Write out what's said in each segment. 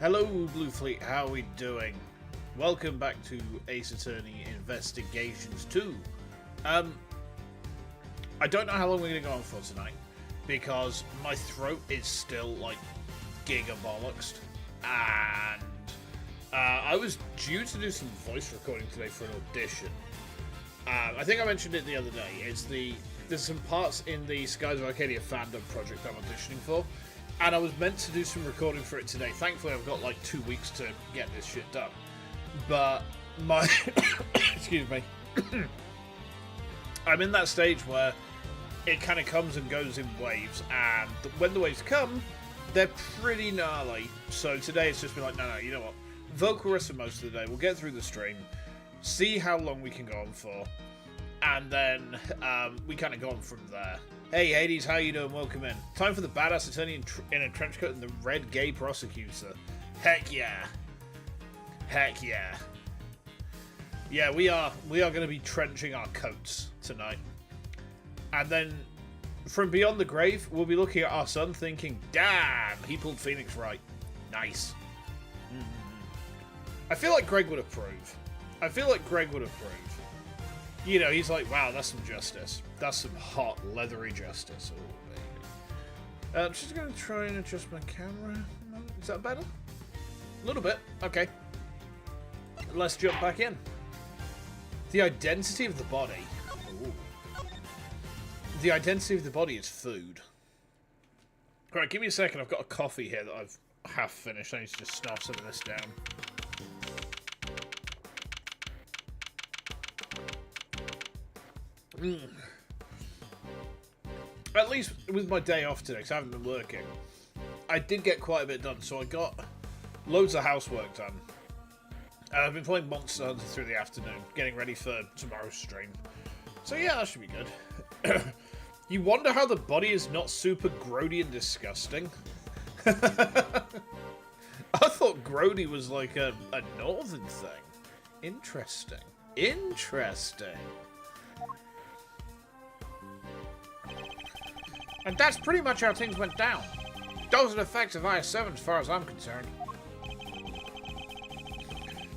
Hello, Blue Fleet, how are we doing? Welcome back to Ace Attorney Investigations 2. I don't know how long we're going to go on for tonight, because my throat is still, like, gigabollocks, and I was due to do some voice recording today for an audition. I think I mentioned it the other day. There's some parts in the Skies of Arcadia fandom project I'm auditioning for, and I was meant to do some recording for it today. Thankfully, I've got like 2 weeks to get this shit done. But my... excuse me. I'm in that stage where it kind of comes and goes in waves, and when the waves come, they're pretty gnarly. So today it's just been like, no, you know what? Vocal rest for most of the day. We'll get through the stream, see how long we can go on for, and then we kind of go on from there. Hey Hades, how you doing? Welcome in. Time for the badass attorney in a trench coat and the red gay prosecutor. Heck yeah. Heck yeah. Yeah, we are going to be trenching our coats tonight. And then from beyond the grave, we'll be looking at our son thinking, damn, he pulled Phoenix right. Nice. I feel like Greg would approve. You know, he's like, wow, that's some justice. That's some hot, leathery justice. Oh, baby. I'm just going to try and adjust my camera. Is that better? A little bit. Okay. Let's jump back in. The identity of the body. Ooh. The identity of the body is food. Alright, give me a second. I've got a coffee here that I've half finished. I need to just snarf some of this down. At least with my day off today, because I haven't been working, I did get quite a bit done, so I got loads of housework done. And I've been playing Monster Hunter through the afternoon, getting ready for tomorrow's stream. So yeah, that should be good. You wonder how the body is not super grody and disgusting? I thought grody was like a northern thing. Interesting. Interesting. And that's pretty much how things went down. Those are the facts of IS-7 as far as I'm concerned.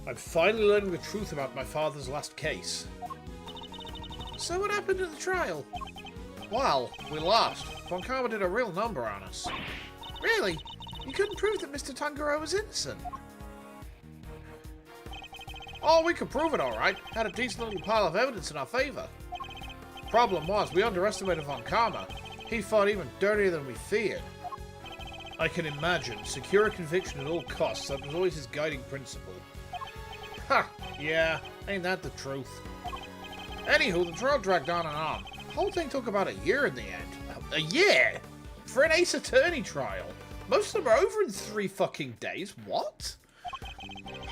I'm finally learning the truth about my father's last case. So what happened at the trial? Well, we lost. Von Karma did a real number on us. Really? You couldn't prove that Mr. Tanjiro was innocent? Oh, we could prove it alright. Had a decent little pile of evidence in our favour. Problem was, we underestimated Von Karma. He fought even dirtier than we feared. I can imagine. Secure a conviction at all costs. That was always his guiding principle. Ha! Yeah, ain't that the truth? Anywho, the trial dragged on and on. The whole thing took about a year in the end. A year? For an Ace Attorney trial? Most of them are over in 3 fucking days. What?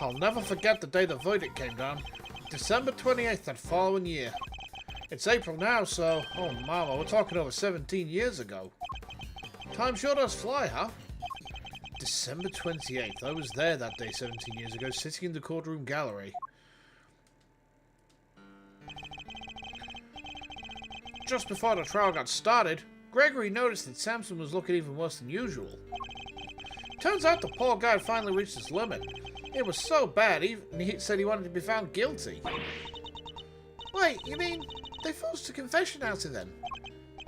I'll never forget the day the verdict came down. December 28th that following year. It's April now, so... Oh, mama, we're talking over 17 years ago. Time sure does fly, huh? December 28th. I was there that day 17 years ago, sitting in the courtroom gallery. Just before the trial got started, Gregory noticed that Samson was looking even worse than usual. Turns out the poor guy had finally reached his limit. It was so bad, he said he wanted to be found guilty. Wait, you mean... They forced a confession out of them?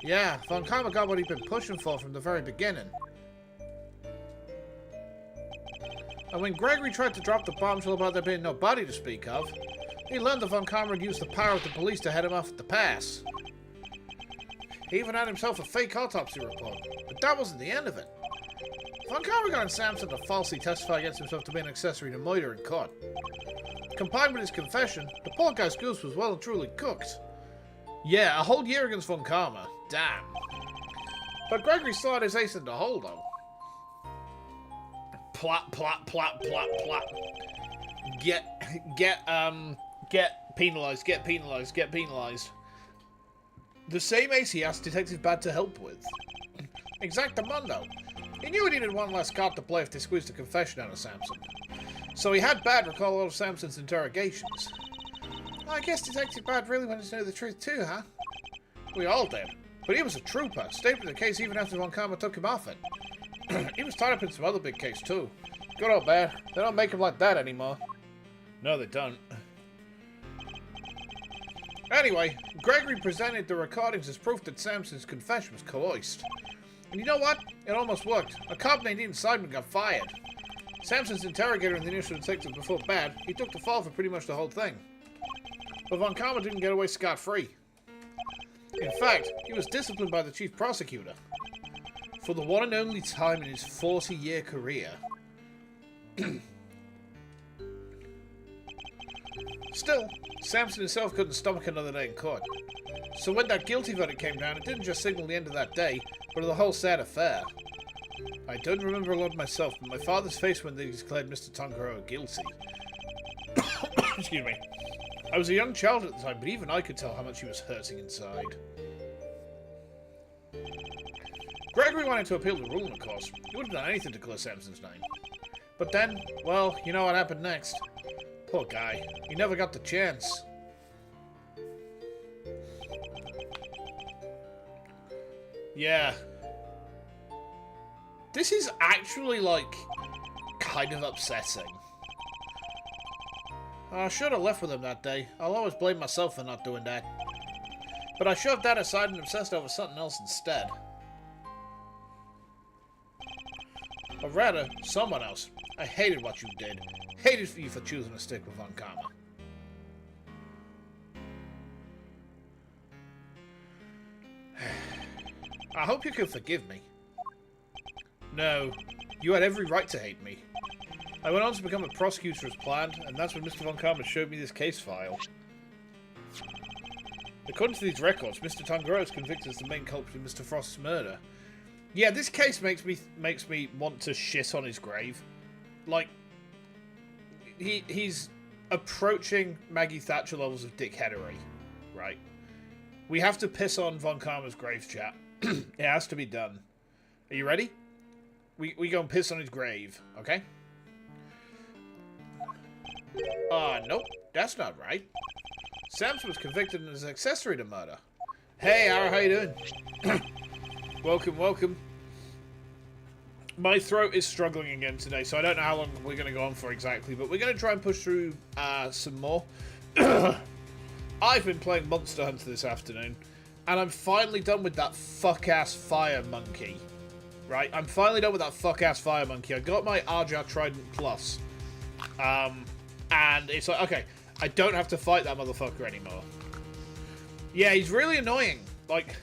Yeah, Von Karma got what he'd been pushing for from the very beginning. And when Gregory tried to drop the bombshell about there being no body to speak of, he learned that Von Karma had used the power of the police to head him off at the pass. He even had himself a fake autopsy report, but that wasn't the end of it. Von Karma got Samson to falsely testify against himself to be an accessory to murder in court. Combined with his confession, the poor guy's goose was well and truly cooked. Yeah, a whole year against Von Karma. Damn. But Gregory still had his ace in the hole, though. Plot, plot, plot, plot, plot. Get penalized, get penalized, get penalized. The same ace he asked Detective Bad to help with. Exactamundo. He knew he needed one less card to play if they squeezed a confession out of Samson. So he had Bad recall all of Samson's interrogations. I guess Detective Bad really wanted to know the truth too, huh? We all did. But he was a trooper, stayed with the case even after Von Karma took him off it. He was tied up in some other big case too. Good or bad, they don't make them like that anymore. No, they don't. Anyway, Gregory presented the recordings as proof that Samson's confession was coerced. And you know what? It almost worked. A cop named Ian Seidman got fired. Samson's interrogator and the initial detective before bad, he took the fall for pretty much the whole thing. But Von Karma didn't get away scot-free. In fact, he was disciplined by the chief prosecutor. For the one and only time in his 40-year career. Still, Samson himself couldn't stomach another day in court. So when that guilty verdict came down, it didn't just signal the end of that day, but of the whole sad affair. I don't remember a lot myself, but my father's face when they declared Mr. Tangaroa guilty. Excuse me. I was a young child at the time, but even I could tell how much he was hurting inside. Gregory wanted to appeal the ruling, of course. He would have done anything to clear Samson's name. But then, well, you know what happened next. Poor guy. He never got the chance. Yeah. This is actually, like, kind of upsetting. I should have left with him that day. I'll always blame myself for not doing that. But I shoved that aside and obsessed over something else instead. Or rather, someone else. I hated what you did. Hated for you for choosing to stick with Von Karma. I hope you can forgive me. No, you had every right to hate me. I went on to become a prosecutor as planned, and that's when Mr. Von Karma showed me this case file. According to these records, Mr. Tangaroa is convicted as the main culprit in Mr. Frost's murder. Yeah, this case makes me want to shit on his grave. Like, he's approaching Maggie Thatcher levels of dickheadery, right? We have to piss on Von Karma's grave, chat. It has to be done. Are you ready? We go and piss on his grave, okay? Nope, that's not right. Samson was convicted as an accessory to murder. Hey, Ara, how you doing? Welcome, welcome. My throat is struggling again today, so I don't know how long we're going to go on for exactly, but we're going to try and push through some more. I've been playing Monster Hunter this afternoon, and I'm finally done with that fuck-ass fire monkey. Right? I'm finally done with that fuck-ass fire monkey. I got my Arja Trident Plus. And it's like, okay, I don't have to fight that motherfucker anymore. Yeah, he's really annoying. Like,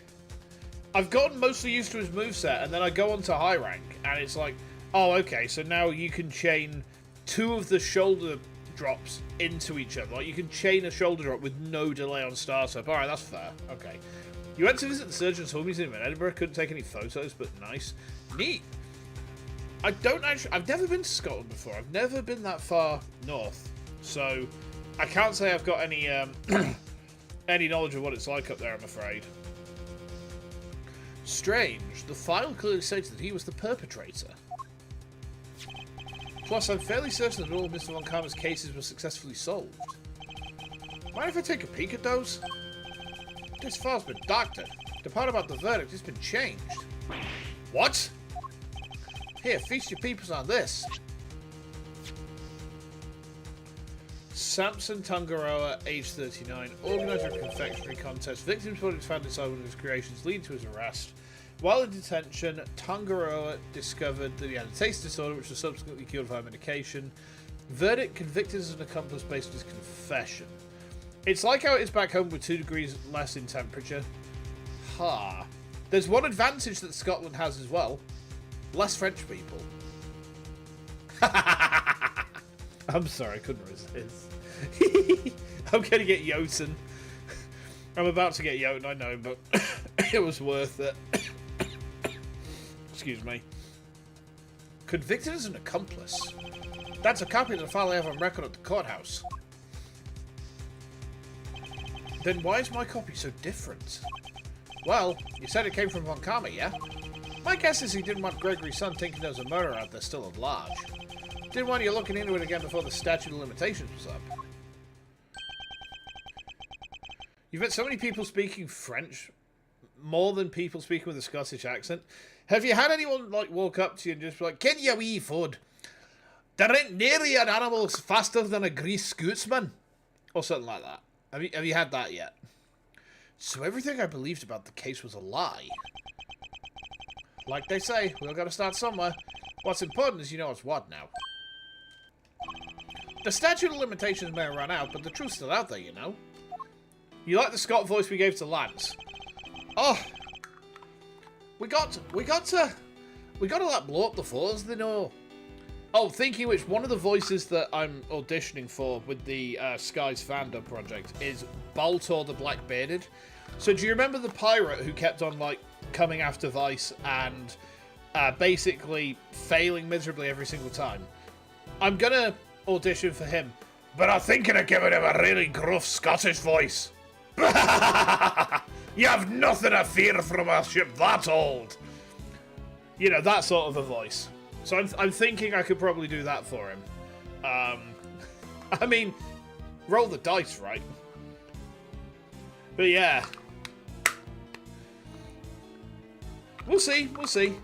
I've gotten mostly used to his moveset, and then I go on to high rank, and it's like, oh, okay, so now you can chain two of the shoulder drops into each other. Like, you can chain a shoulder drop with no delay on startup. Alright, that's fair. Okay. You went to visit the Surgeon's Home Museum in Edinburgh. Couldn't take any photos, but nice. Neat. I've never been to Scotland before. I've never been that far north. So, I can't say I've got any, any knowledge of what it's like up there, I'm afraid. Strange. The file clearly states that he was the perpetrator. Plus, I'm fairly certain that all of Mr. Von Karma's cases were successfully solved. Mind if I take a peek at those? This file's been doctored. The part about the verdict has been changed. What? Here, feast your peepers on this. Samson Tangaroa, age 39, organizer of confectionery contest. Victim's body was found inside one of his creations, leading to his arrest. While in detention, Tangaroa discovered that he had a taste disorder, which was subsequently cured via medication. Verdict: convicted as an accomplice based on his confession. It's like how it is back home with 2 degrees less in temperature. Ha. There's one advantage that Scotland has as well. Less French people. I'm sorry, I couldn't resist. I'm going to get Jotun. I'm about to get Jotun, I know, but it was worth it. Excuse me. Convicted as an accomplice. That's a copy of the file I have on record at the courthouse. Then why is my copy so different? Well, you said it came from Von Karma, yeah? My guess is he didn't want Gregory's son thinking there was a murderer out there still at large. Didn't want you looking into it again before the statute of limitations was up. You've met so many people speaking French, more than people speaking with a Scottish accent. Have you had anyone, like, walk up to you and just be like, "Can you wee food?" There ain't nearly an animal faster than a grease scootsman. Or something like that. Have you had that yet? So everything I believed about the case was a lie. Like they say, we've got to start somewhere. What's important is you know what's what now. The statute of limitations may have run out, but the truth's still out there, you know. You like the Scott voice we gave to Lance? Oh, we got to let blow up the floors, they know. Oh, thinking which, one of the voices that I'm auditioning for with the Skies fandom project is Baltor the Black-Bearded. So do you remember the pirate who kept on, like, coming after Vice and basically failing miserably every single time? I'm gonna audition for him, but I'm thinking of giving him a really gruff Scottish voice. You have nothing to fear from a ship that old. You know, that sort of a voice. So I'm thinking I could probably do that for him. I mean, roll the dice, right? But yeah. We'll see, we'll see.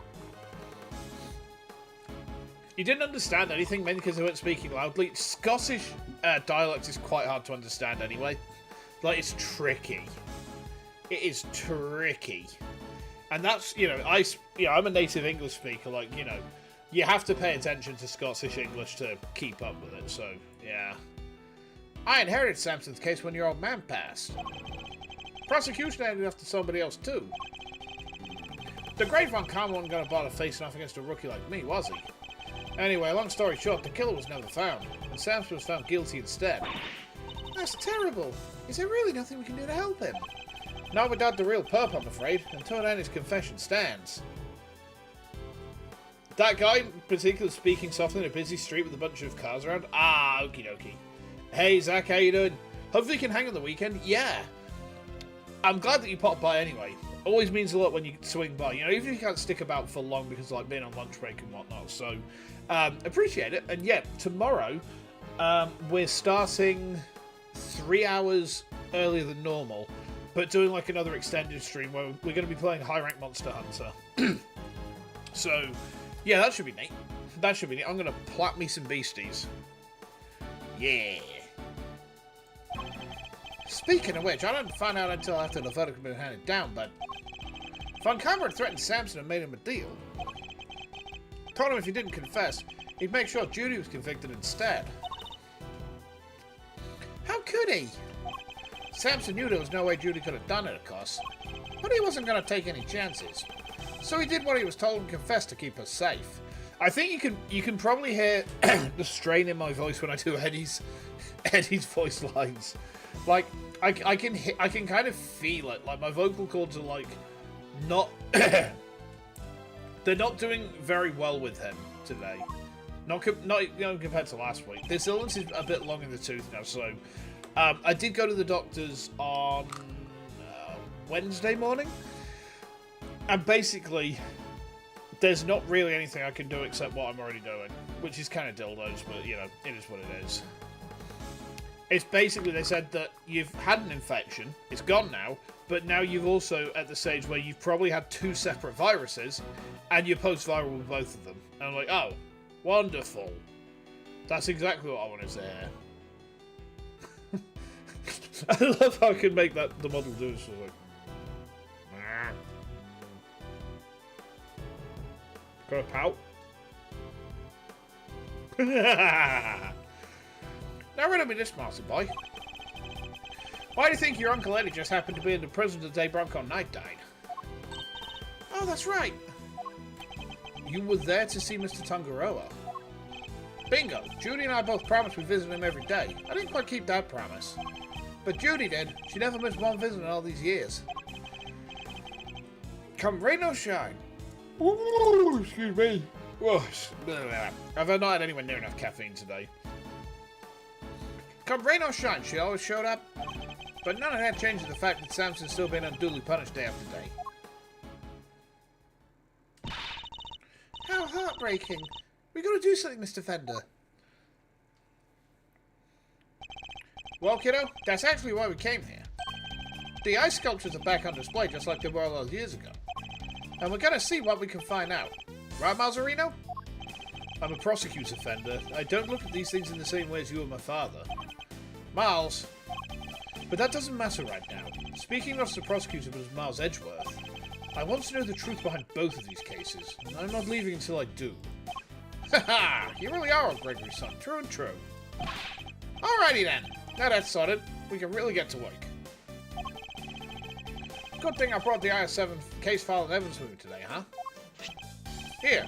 You didn't understand anything, maybe because they weren't speaking loudly. Scottish dialect is quite hard to understand anyway. Like, it's tricky. It is tricky. And that's, you know, I'm a native English speaker, like, you know, you have to pay attention to Scottish English to keep up with it, so, yeah. I inherited Samson's case when your old man passed. Prosecution ended after somebody else, too. The great Von Karma wasn't going to bother facing off against a rookie like me, was he? Anyway, long story short, the killer was never found, and Samson was found guilty instead. That's terrible. Is there really nothing we can do to help him? Not without the real perp, I'm afraid. Until then, his confession stands. That guy, in particular, speaking softly in a busy street with a bunch of cars around? Ah, okie dokie. Hey, Zach, how you doing? Hopefully you can hang on the weekend. Yeah. I'm glad that you popped by anyway. Always means a lot when you swing by. You know, even if you can't stick about for long because, like, being on lunch break and whatnot. So, appreciate it. And, yeah, tomorrow, we're starting 3 hours earlier than normal, but doing, like, another extended stream where we're going to be playing High Rank Monster Hunter. So, yeah, that should be neat. That should be neat. I'm going to plap me some beasties. Yeah. Speaking of which, I didn't find out until after the verdict had been handed down, but Von Karma had threatened Samson and made him a deal. Told him if he didn't confess, he'd make sure Judy was convicted instead. How could he? Samson knew there was no way Judy could have done it, of course, but he wasn't going to take any chances. So he did what he was told and confessed to keep her safe. I think you can probably hear the strain in my voice when I do Eddie's voice lines. Like I can kind of feel it. Like my vocal cords are like not they're not doing very well with him today. Not compared to last week. This illness is a bit long in the tooth now. So I did go to the doctor's on Wednesday morning. And basically, there's not really anything I can do except what I'm already doing. Which is kind of dildos, but, you know, it is what it is. It's basically, they said that you've had an infection, it's gone now, but now you've also at the stage where you've probably had 2 separate viruses, and you're post-viral with both of them. And I'm like, oh, wonderful. That's exactly what I wanted to hear. I love how I can make the model do this. Like, got a pout? Now riddle me this, Master Boy. Why do you think your Uncle Eddie just happened to be in the prison the day Bronco Knight died? Oh, that's right. You were there to see Mr. Tangaroa. Bingo! Judy and I both promised we'd visit him every day. I didn't quite keep that promise. But Judy did. She never missed one visit in all these years. Come rain or shine. Ooh, excuse me. I've not had anywhere near enough caffeine today. Come rain or shine, she always showed up. But none of that changes the fact that Samson's still being unduly punished day after day. How heartbreaking. We gotta do something, Mr. Fender. Well, kiddo, that's actually why we came here. The ice sculptures are back on display just like they were all those years ago. And we're gonna see what we can find out. Right, Mazzarino? I'm a prosecutor, Fender. I don't look at these things in the same way as you or my father. Miles. But that doesn't matter right now. Speaking not as a prosecutor, but as Miles Edgeworth, I want to know the truth behind both of these cases, and I'm not leaving until I do. Haha! You really are old Gregory's son. True and true. Alrighty then. Now that's sorted, we can really get to work. Good thing I brought the IS-7 case file and evidence with me today, huh? Here.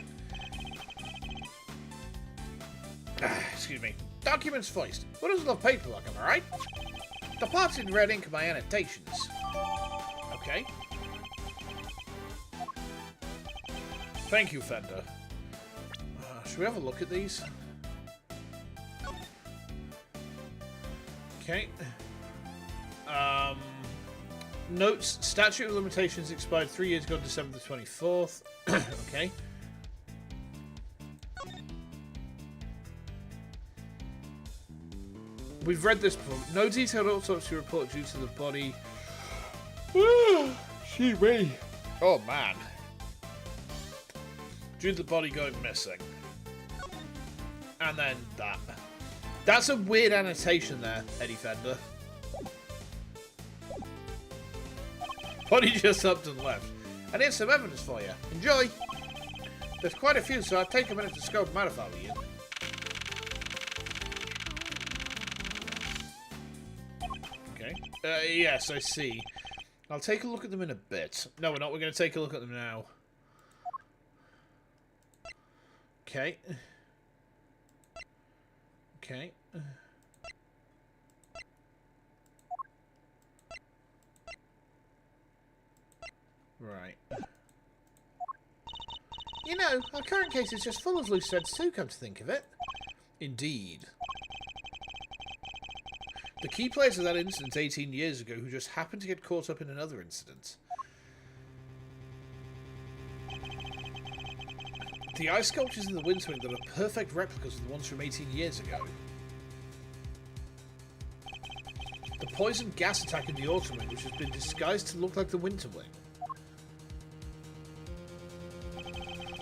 Excuse me. Documents first. Who doesn't love paperwork, am I right? The parts in red ink are my annotations. Okay. Thank you, Fender. Should we have a look at these? Okay. Notes. Statute of limitations expired 3 years ago, December the 24th. Okay. We've read this before. No detailed autopsy report due to the body. Excuse me. Oh, man. Due to the body going missing. And then that. That's a weird annotation there, Eddie Fender. Body just up and left. And here's some evidence for you. Enjoy! There's quite a few, so I'll take a minute to scope them out if I were you. Okay. Yes, I see. I'll take a look at them in a bit. No, we're not. We're going to take a look at them now. Okay. Okay. Right. You know, our current case is just full of loose threads too, come to think of it. Indeed. The key players of that incident 18 years ago who just happened to get caught up in another incident. The ice sculptures in the Winter Wing that are perfect replicas of the ones from 18 years ago. The poison gas attack in the Autumn Wing, which has been disguised to look like the Winter Wing.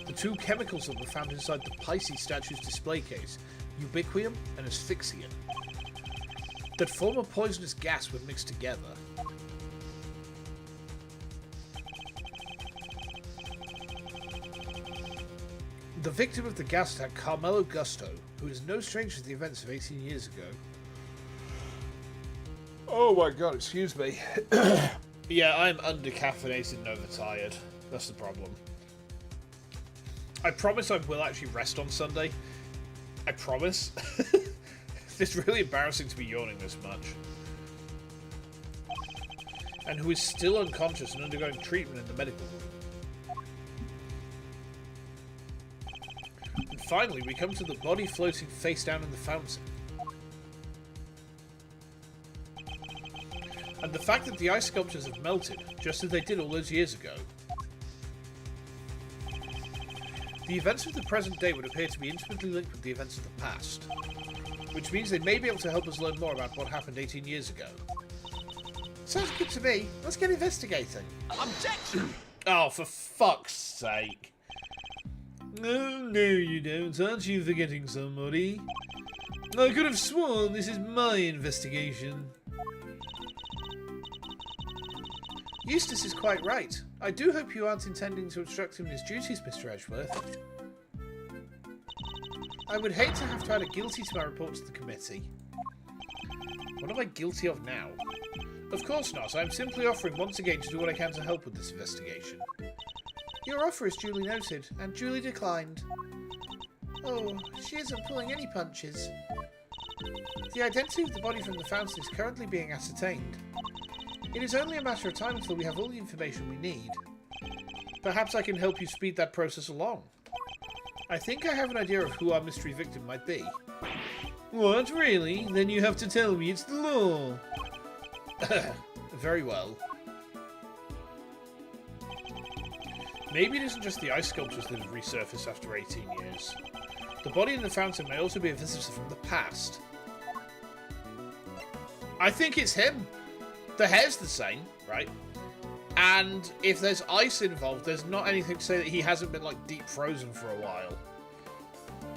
The two chemicals that were found inside the Pisces statue's display case, ubiquium and asphyxium, that form a poisonous gas when mixed together. The victim of the gas attack, Carmelo Gusto, who is no stranger to the events of 18 years ago. Oh my god, excuse me. Yeah, I'm under-caffeinated and overtired. That's the problem. I promise I will actually rest on Sunday. I promise. It's really embarrassing to be yawning this much. And who is still unconscious and undergoing treatment in the medical room. And finally, we come to the body floating face down in the fountain. And the fact that the ice sculptures have melted, just as they did all those years ago. The events of the present day would appear to be intimately linked with the events of the past. Which means they may be able to help us learn more about what happened 18 years ago. Sounds good to me. Let's get investigating. Objection! Oh, for fuck's sake. Oh, no you don't. Aren't you forgetting somebody? I could have sworn this is my investigation. Eustace is quite right. I do hope you aren't intending to obstruct him in his duties, Mr. Edgeworth. I would hate to have to add a guilty to my report to the committee. What am I guilty of now? Of course not. I am simply offering once again to do what I can to help with this investigation. Your offer is duly noted, and duly declined. Oh, she isn't pulling any punches. The identity of the body from the fountain is currently being ascertained. It is only a matter of time until we have all the information we need. Perhaps I can help you speed that process along. I think I have an idea of who our mystery victim might be. What, really? Then you have to tell me it's the law. Very well. Maybe it isn't just the ice sculptures that have resurfaced after 18 years. The body in the fountain may also be a visitor from the past. I think it's him. The hair's the same, right? And if there's ice involved, there's not anything to say that he hasn't been, like, deep frozen for a while.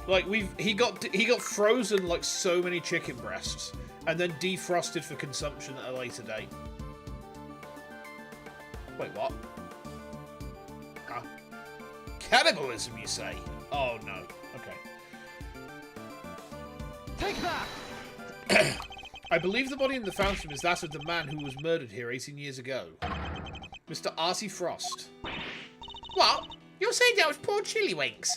Like he got frozen like so many chicken breasts, and then defrosted for consumption at a later date. Wait, what? Huh? Cannibalism, you say? Oh no. Okay. Take that! I believe the body in the fountain is that of the man who was murdered here 18 years ago. Mr. Arcee Frost. What? You're saying that was poor Chillywinks?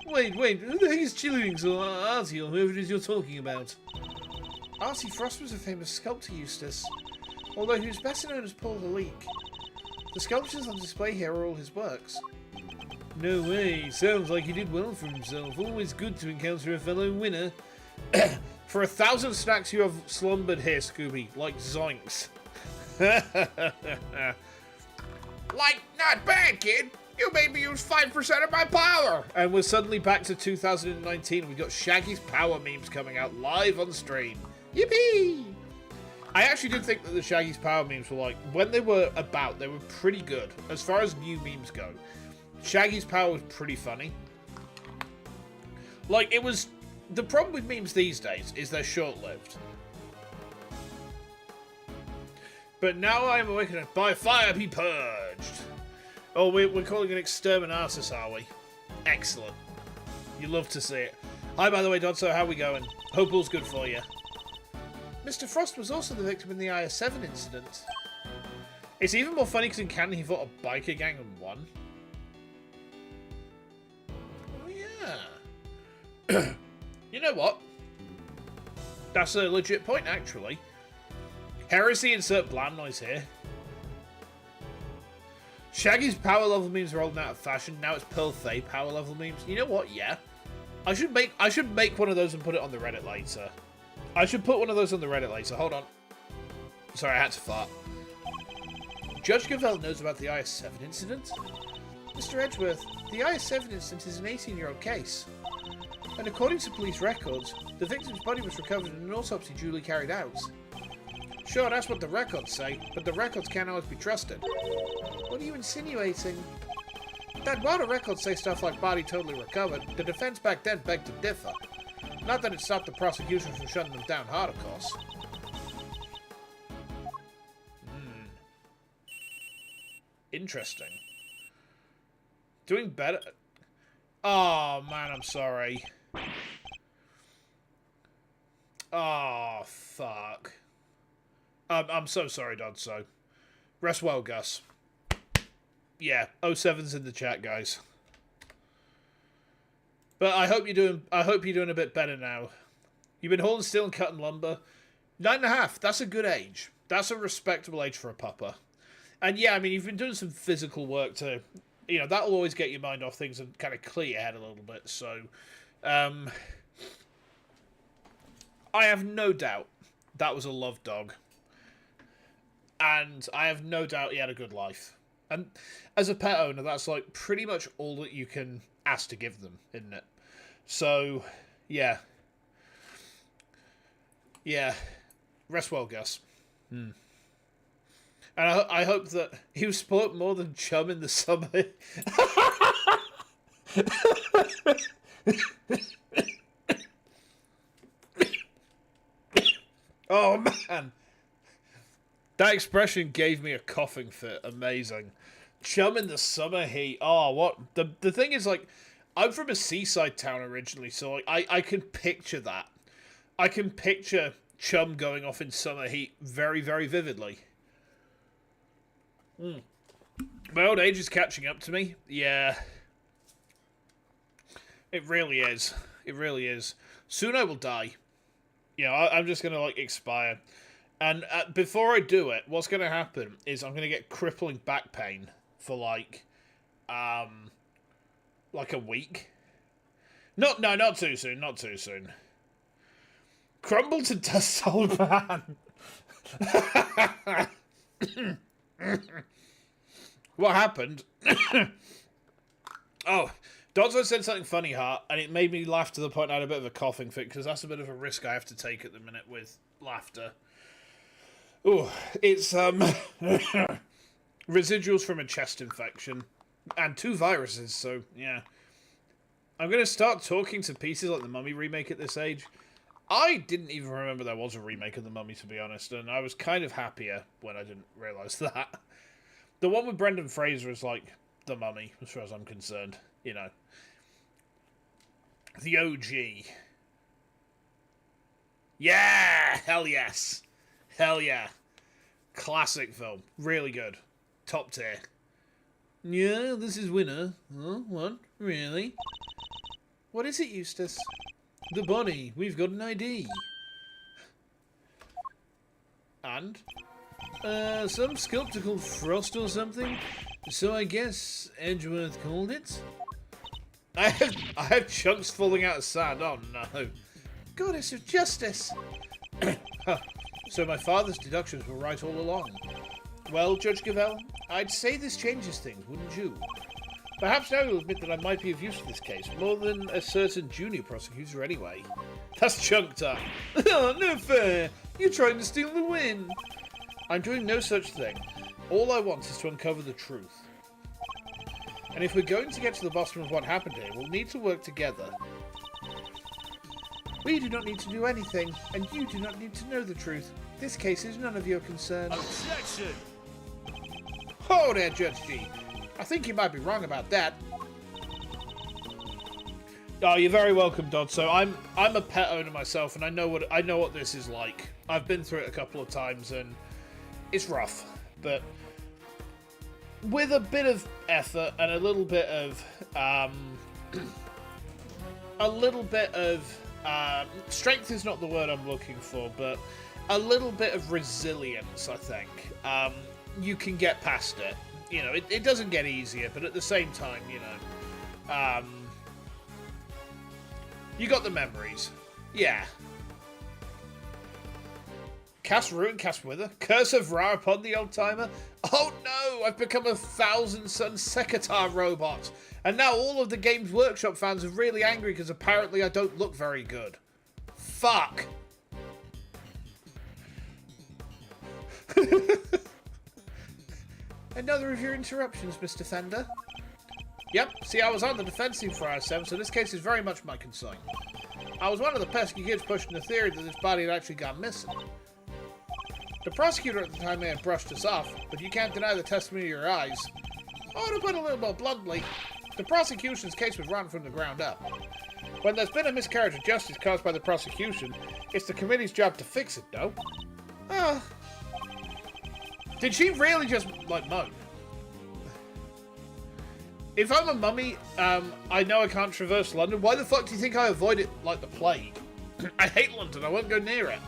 Wait, who the heck is Chillywinks or Arcee or whoever it is you're talking about? Arcee Frost was a famous sculptor, Eustace. Although he was better known as Paul the Leak. The sculptures on display here are all his works. No way, sounds like he did well for himself. Always good to encounter a fellow winner. For 1,000 snacks you have slumbered here, Scooby, like zoinks. Like, not bad, kid. You made me use 5% of my power. And we're suddenly back to 2019. We've got Shaggy's power memes coming out live on stream. Yippee! I actually did think that the Shaggy's power memes were like, when they were about, they were pretty good. As far as new memes go, Shaggy's power was pretty funny. Like, it was... The problem with memes these days is they're short-lived. But now I am awakened. By fire be purged. Oh, we're calling it exterminatus, are we? Excellent. You love to see it. Hi, by the way, Dodso, how we going? Hope all's good for you. Mr. Frost was also the victim in the IS-7 incident. It's even more funny because in canon he fought a biker gang and won. Oh, yeah. You know what? That's a legit point, actually. Heresy, insert bland noise here. Shaggy's power level memes are old and out of fashion. Now it's Pearl Faye power level memes. You know what? Yeah. I should make one of those and put it on the Reddit later. I should put one of those on the Reddit later. Hold on. Sorry, I had to fart. Judge Gavell knows about the IS-7 incident? Mr. Edgeworth, the IS-7 incident is an 18-year-old case. And according to police records, the victim's body was recovered and an autopsy duly carried out. Sure, that's what the records say, but the records can't always be trusted. What are you insinuating? That while the records say stuff like body totally recovered, the defense back then begged to differ. Not that it stopped the prosecution from shutting them down hard, of course. Interesting. Doing better... Oh, man, I'm sorry. Oh, fuck. I'm so sorry, Dodso. Rest well, Gus. Yeah, 07's in the chat, guys. But I hope you're doing a bit better now. You've been holding still and cutting lumber. 9.5, that's a good age. That's a respectable age for a pupper. And yeah, I mean, you've been doing some physical work to, you know, that'll always get your mind off things and kind of clear your head a little bit. So, I have no doubt that was a love dog. And I have no doubt he had a good life. And as a pet owner, that's like pretty much all that you can ask to give them, isn't it? So, yeah. Yeah. Rest well, Gus. And I hope that he was spoiled more than Chum in the summer. Oh, man. That expression gave me a coughing fit. Amazing. Chum in the summer heat. Oh, what? The thing is, like, I'm from a seaside town originally, so like, I can picture that. I can picture Chum going off in summer heat very, very vividly. My old age is catching up to me. Yeah. It really is. It really is. Soon I will die. You know, I'm just going to, like, expire. And before I do it, what's going to happen is I'm going to get crippling back pain for, like a week. No, not too soon. Not too soon. Crumble to dust, old man. What happened? Oh, Dodzo said something funny, Heart, and it made me laugh to the point I had a bit of a coughing fit, because that's a bit of a risk I have to take at the minute with laughter. Oh, it's residuals from a chest infection and 2 viruses, so yeah. I'm going to start talking to pieces like the Mummy remake at this age. I didn't even remember there was a remake of the Mummy, to be honest, and I was kind of happier when I didn't realise that. The one with Brendan Fraser is like the Mummy, as far as I'm concerned. You know. The OG. Yeah! Hell yes! Hell yeah. Classic film. Really good. Top tier. Yeah, this is winner. Huh? What? Really? What is it, Eustace? The body. We've got an ID. And? Some skeptical frost or something? So I guess Edgeworth called it? I have chunks falling out of sand. Oh no. Goddess of justice! So my father's deductions were right all along. Well, Judge Gavell, I'd say this changes things, wouldn't you? Perhaps now you'll admit that I might be of use to this case, more than a certain junior prosecutor anyway. That's chunk time. Oh, no fair! You're trying to steal the win! I'm doing no such thing. All I want is to uncover the truth. And if we're going to get to the bottom of what happened here, we'll need to work together. We do not need to do anything, and you do not need to know the truth. This case is none of your concern. Objection! Oh there, Judge G. I think you might be wrong about that. Oh, you're very welcome, Dodd. So I'm a pet owner myself, and I know what this is like. I've been through it a couple of times, and it's rough. But with a bit of effort and a little bit of strength is not the word I'm looking for, but a little bit of resilience, I think. You can get past it. You know, it doesn't get easier, but at the same time, you know, you got the memories. Yeah. Cast Ruin, Cast Wither, Curse of Ra upon the old-timer. Oh no, I've become a 1,000-son Sekitar robot. And now all of the Games Workshop fans are really angry because apparently I don't look very good. Fuck. Another of your interruptions, Mr. Fender. Yep, see, I was on the defensive for R7, so this case is very much my concern. I was one of the pesky kids pushing the theory that this body had actually gone missing. The prosecutor at the time may have brushed us off, but you can't deny the testimony of your eyes. Or to put it a little more bluntly, the prosecution's case was run from the ground up. When there's been a miscarriage of justice caused by the prosecution, it's the committee's job to fix it, no? Did she really just, like, moan? If I'm a mummy, I know I can't traverse London. Why the fuck do you think I avoid it like the plague? I hate London. I won't go near it.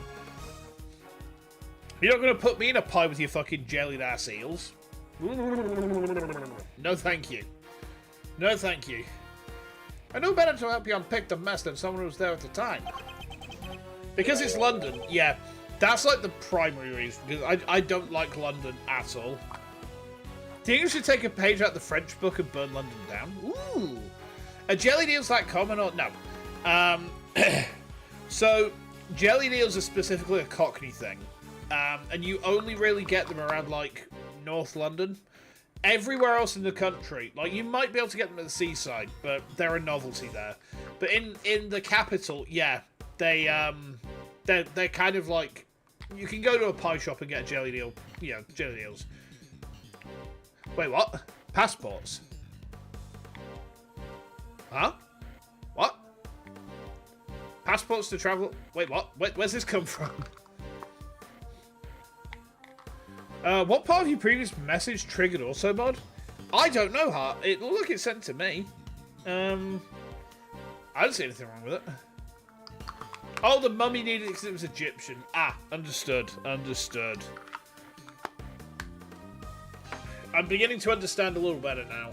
You're not going to put me in a pie with your fucking jellied-ass eels. No, thank you. No, thank you. I know better to help you unpick the mess than someone who was there at the time. Because it's London, yeah. That's like the primary reason, because I don't like London at all. Do you think you should take a page out of the French book and burn London down? Ooh. Are jelly eels that common or... No. So, jelly eels are specifically a Cockney thing. And you only really get them around, like, North London. Everywhere else in the country, like, you might be able to get them at the seaside, but they're a novelty there. But in the capital, yeah, they're kind of like... You can go to a pie shop and get a jelly eel. Yeah, jelly eels. Wait, what? Passports? Huh? What? Passports to travel... Wait, what? Where's this come from? What part of your previous message triggered also mod? I don't know, Hart. It looked like it's sent to me. I don't see anything wrong with it. Oh, the mummy needed it because it was Egyptian. Ah, understood. Understood. I'm beginning to understand a little better now.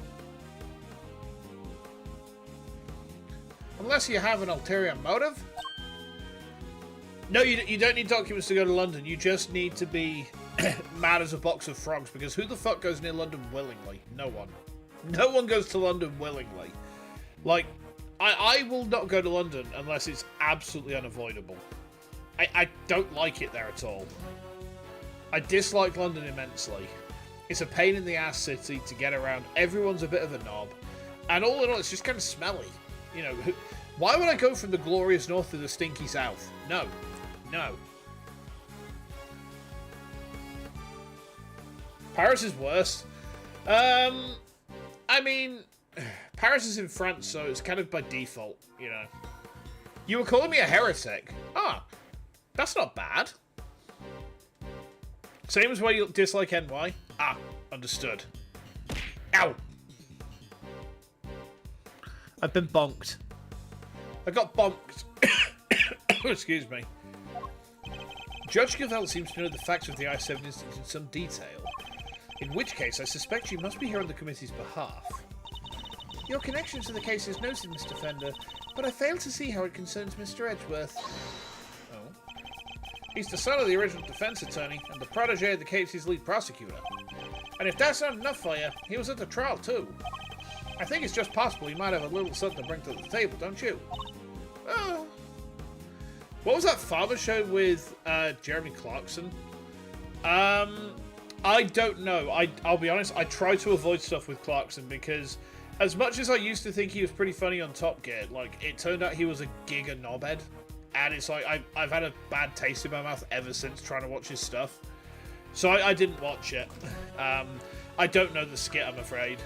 Unless you have an ulterior motive? No, you don't need documents to go to London. You just need to be mad as a box of frogs, because who the fuck goes near London willingly? No one. No one goes to London willingly. Like, I will not go to London unless it's absolutely unavoidable. I don't like it there at all. I dislike London immensely. It's a pain in the ass city to get around. Everyone's a bit of a knob. And all in all, it's just kind of smelly. You know, why would I go from the glorious north to the stinky south? No. No. Paris is worse. I mean, Paris is in France, so it's kind of by default, you know. You were calling me a heretic. Ah, that's not bad. Same as why you dislike NY. Ah, understood. Ow! I've been bonked. I got bonked. Excuse me. Judge Gavell seems to know the facts of the I-7 instance in some detail. In which case, I suspect you must be here on the committee's behalf. Your connection to the case is noted, Mr. Fender, but I fail to see how it concerns Mr. Edgeworth. Oh? He's the son of the original defense attorney and the protege of the case's lead prosecutor. And if that's not enough for you, he was at the trial too. I think it's just possible he might have a little something to bring to the table, don't you? Oh. What was that father show with Jeremy Clarkson? I don't know. I'll be honest, I try to avoid stuff with Clarkson because as much as I used to think he was pretty funny on Top Gear, like, it turned out he was a giga knobhead. And it's like, I've had a bad taste in my mouth ever since trying to watch his stuff. So I didn't watch it. I don't know the skit, I'm afraid.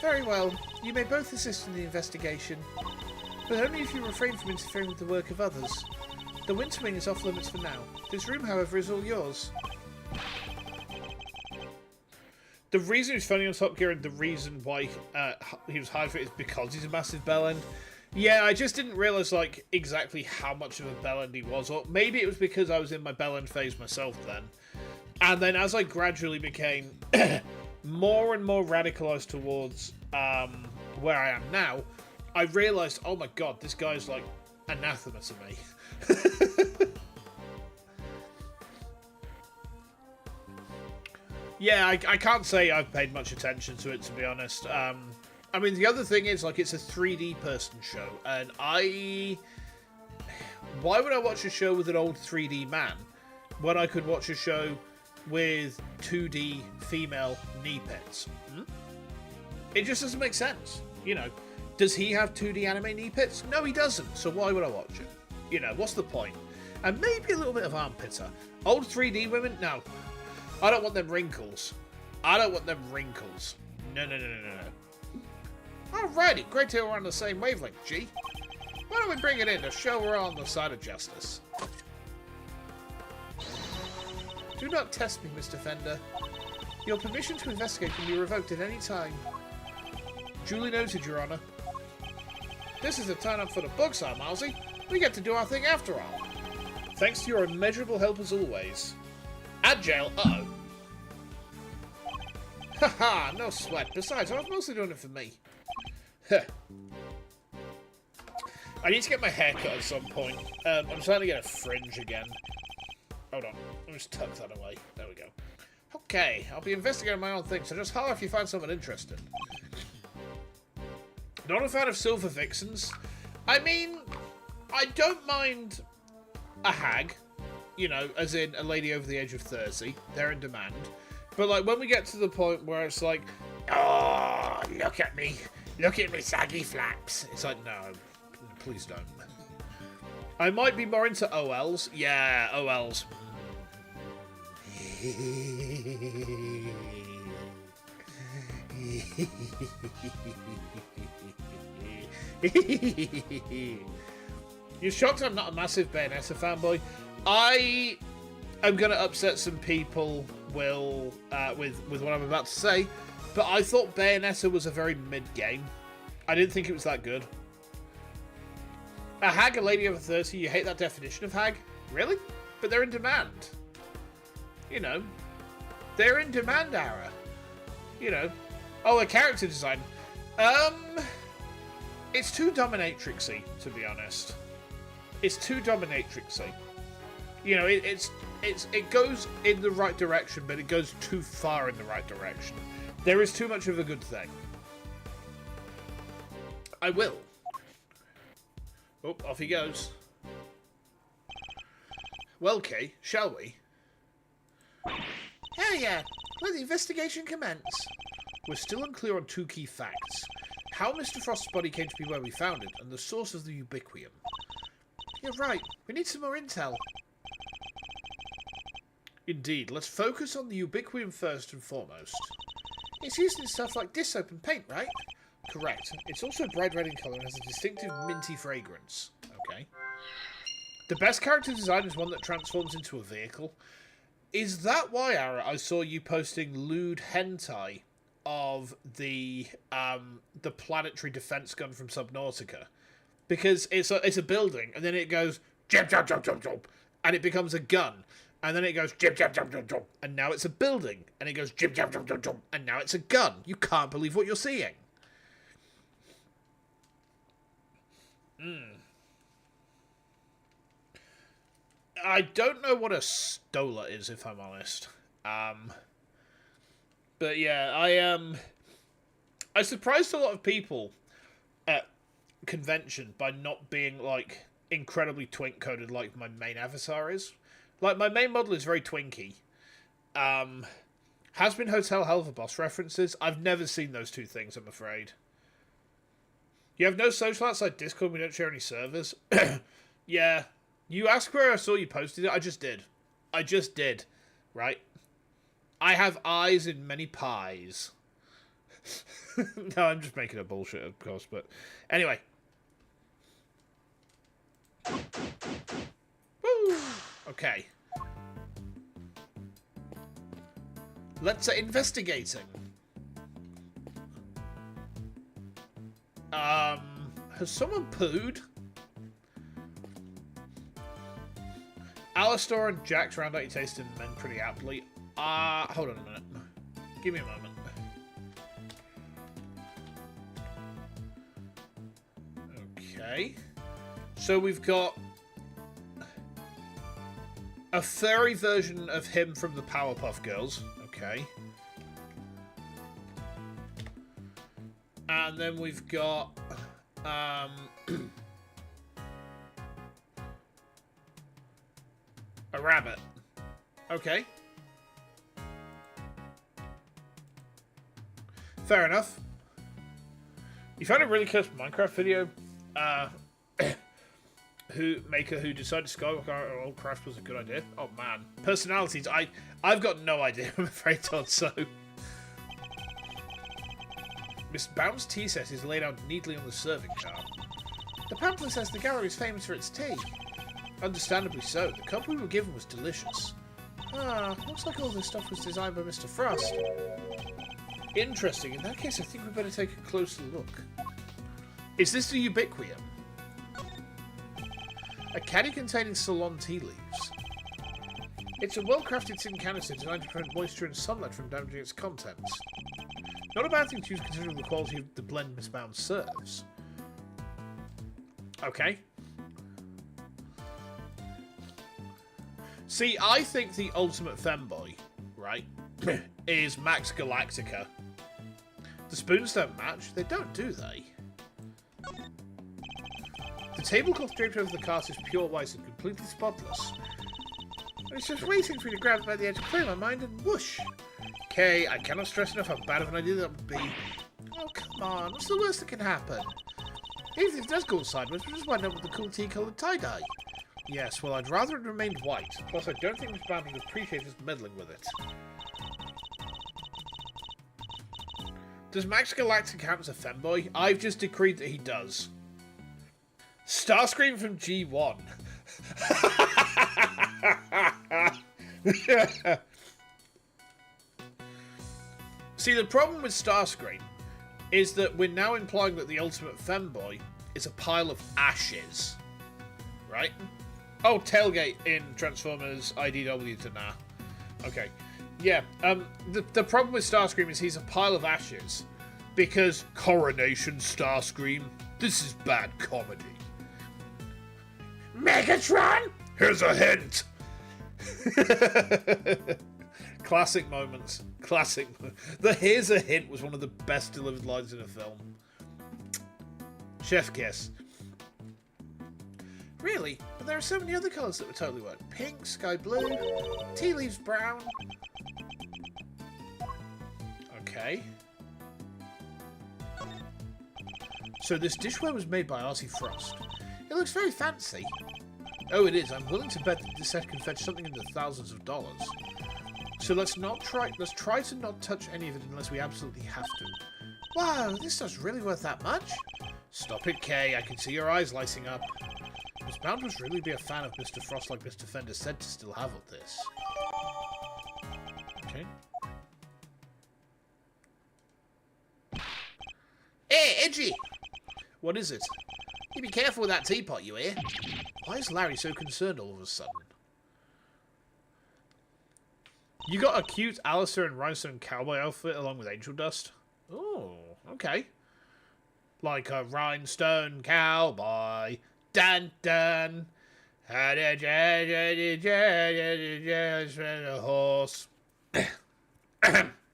Very well. You may both assist in the investigation, but only if you refrain from interfering with the work of others. The Winter Wing is off limits for now. This room, however, is all yours. The reason he's funny on Top Gear and the reason why he was hired for it is because he's a massive bellend. Yeah, I just didn't realise, like, exactly how much of a bellend he was. Or maybe it was because I was in my bellend phase myself then. And then as I gradually became more and more radicalised towards where I am now, I realised, oh my god, this guy's, like, anathema to me. Yeah, I can't say I've paid much attention to it, to be honest. I mean, the other thing is, like, it's a 3D person show, and why would I watch a show with an old 3D man when I could watch a show with 2D female knee pits? Hmm? It just doesn't make sense, you know. Does he have 2D anime knee pits? No, he doesn't, so why would I watch it? You know, what's the point? And maybe a little bit of armpitter. Old 3D women? No. I don't want them wrinkles. I don't want them wrinkles. No, no, no, no, no, no. Alrighty, great to hear we're on the same wavelength, G. Why don't we bring it in to show we're on the side of justice? Do not test me, Mr. Fender. Your permission to investigate can be revoked at any time. Duly noted, Your Honor. This is a turn-up for the books, huh, Mousy? We get to do our thing after all. Thanks to your immeasurable help as always. At jail, uh-oh. Haha, no sweat. Besides, I was mostly doing it for me. Huh. I need to get my hair cut at some point. I'm starting to get a fringe again. Hold on. Let me just tuck that away. There we go. Okay, I'll be investigating my own thing, so just holler if you find someone interesting. Not a fan of silver vixens. I mean, I don't mind a hag. You know, as in a lady over the age of 30. They're in demand. But, like, when we get to the point where it's like, oh, look at me. Look at me saggy flaps. It's like, no, please don't. I might be more into OLs. Yeah, OLs. You're shocked I'm not a massive Bayonetta fanboy? I am going to upset some people with what I'm about to say, but I thought Bayonetta was a very mid-game. I didn't think it was that good. A hag, a lady over 30, you hate that definition of hag? Really? But they're in demand. You know. They're in demand, Ara. You know. Oh, a character design. It's too dominatrixy, to be honest. It's too dominatrixy. You know, it goes in the right direction, but it goes too far in the right direction. There is too much of a good thing. I will. Oh, off he goes. Well, Kay, shall we? Hell yeah! Let the investigation commence. We're still unclear on two key facts. How Mr. Frost's body came to be where we found it, and the source of the ubiquium. You're right. We need some more intel. Indeed. Let's focus on the ubiquium first and foremost. It's used in stuff like dish soap and paint, right? Correct. It's also bright red in colour and has a distinctive minty fragrance. Okay. The best character design is one that transforms into a vehicle. Is that why, Ara, I saw you posting lewd hentai of the planetary defense gun from Subnautica? Because it's a building, and then it goes jump, jump, jump, jump, jump, and it becomes a gun, and then it goes jump, jump, jump, jump, jump, and now it's a building, and it goes jump, jump, jump, jump, jump, and now it's a gun. You can't believe what you're seeing. I don't know what a stola is, if I'm honest. But yeah, I surprised a lot of people at convention by not being, like, incredibly twink-coded like my main avatar is. Like, my main model is very twinky. Has been Hotel Helverboss references. I've never seen those two things, I'm afraid. You have no social outside Discord, we don't share any servers? Yeah. You asked where I saw you posted it, I just did. I just did. Right? I have eyes in many pies. No, I'm just making up bullshit, of course, but... Anyway. Woo! Okay. Let's investigating. Has someone pooed? Alistair and Jack's round out your taste in men pretty aptly. Hold on a minute. Give me a moment. Okay. So we've got a furry version of him from the Powerpuff Girls. Okay. And then we've got a rabbit. Okay. Fair enough. You found a really cursed Minecraft video. Who decided Skywalker Old Craft was a good idea. Oh man. Personalities. I've got no idea, I'm afraid, Todd, so. Miss Bounce tea set is laid out neatly on the serving chart. The pamphlet says the gallery is famous for its tea. Understandably so. The cup we were given was delicious. Looks like all this stuff was designed by Mr. Frost. Interesting. In that case, I think we better take a closer look. Is this the ubiquium? A caddy containing Ceylon tea leaves. It's a well-crafted tin canister designed to prevent moisture and sunlight from damaging its contents. Not a bad thing to use considering the quality of the blend Miss Bounce serves. Okay. See, I think the ultimate femboy, right, is Max Galactica. The spoons don't match. They don't, do they? The tablecloth draped over the cart is pure white and completely spotless. It's just waiting for me to grab it by the edge, clear my mind, and whoosh. Okay, I cannot stress enough how bad of an idea that would be. Oh, come on. What's the worst that can happen? Even if it does go sideways, we'll just wind up with the cool tea-coloured tie-dye. Yes, well, I'd rather it remained white. Plus, I don't think Miss Bound would appreciate us meddling with it. Does Max Galactic count as a femboy? I've just decreed that he does. Starscream from G1. See, the problem with Starscream is that we're now implying that the ultimate femboy is a pile of ashes. Right? Oh, tailgate in Transformers IDW to nah. Okay. Yeah, the problem with Starscream is he's a pile of ashes. Because Coronation Starscream, this is bad comedy. Megatron? Here's a hint! Classic moments. Classic. The here's a hint was one of the best delivered lines in a film. Chef kiss. Really? But there are so many other colours that would totally work. Pink, sky blue, tea leaves brown. Okay. So this dishware was made by Artie Frost. It looks very fancy. Oh, it is. I'm willing to bet that this set can fetch something in the thousands of dollars. So let's try to not touch any of it unless we absolutely have to. Wow, this stuff's really worth that much? Stop it, Kay. I can see your eyes lighting up. Miss Bound must really be a fan of Mr. Frost like Mr. Fender said to still have all this. Okay. Hey, Edgy! What is it? You be careful with that teapot, you hear? Why is Larry so concerned all of a sudden? You got a cute Alistair and Rhinestone cowboy outfit along with angel dust? Oh, okay. Like a rhinestone cowboy. Dun dun. A horse.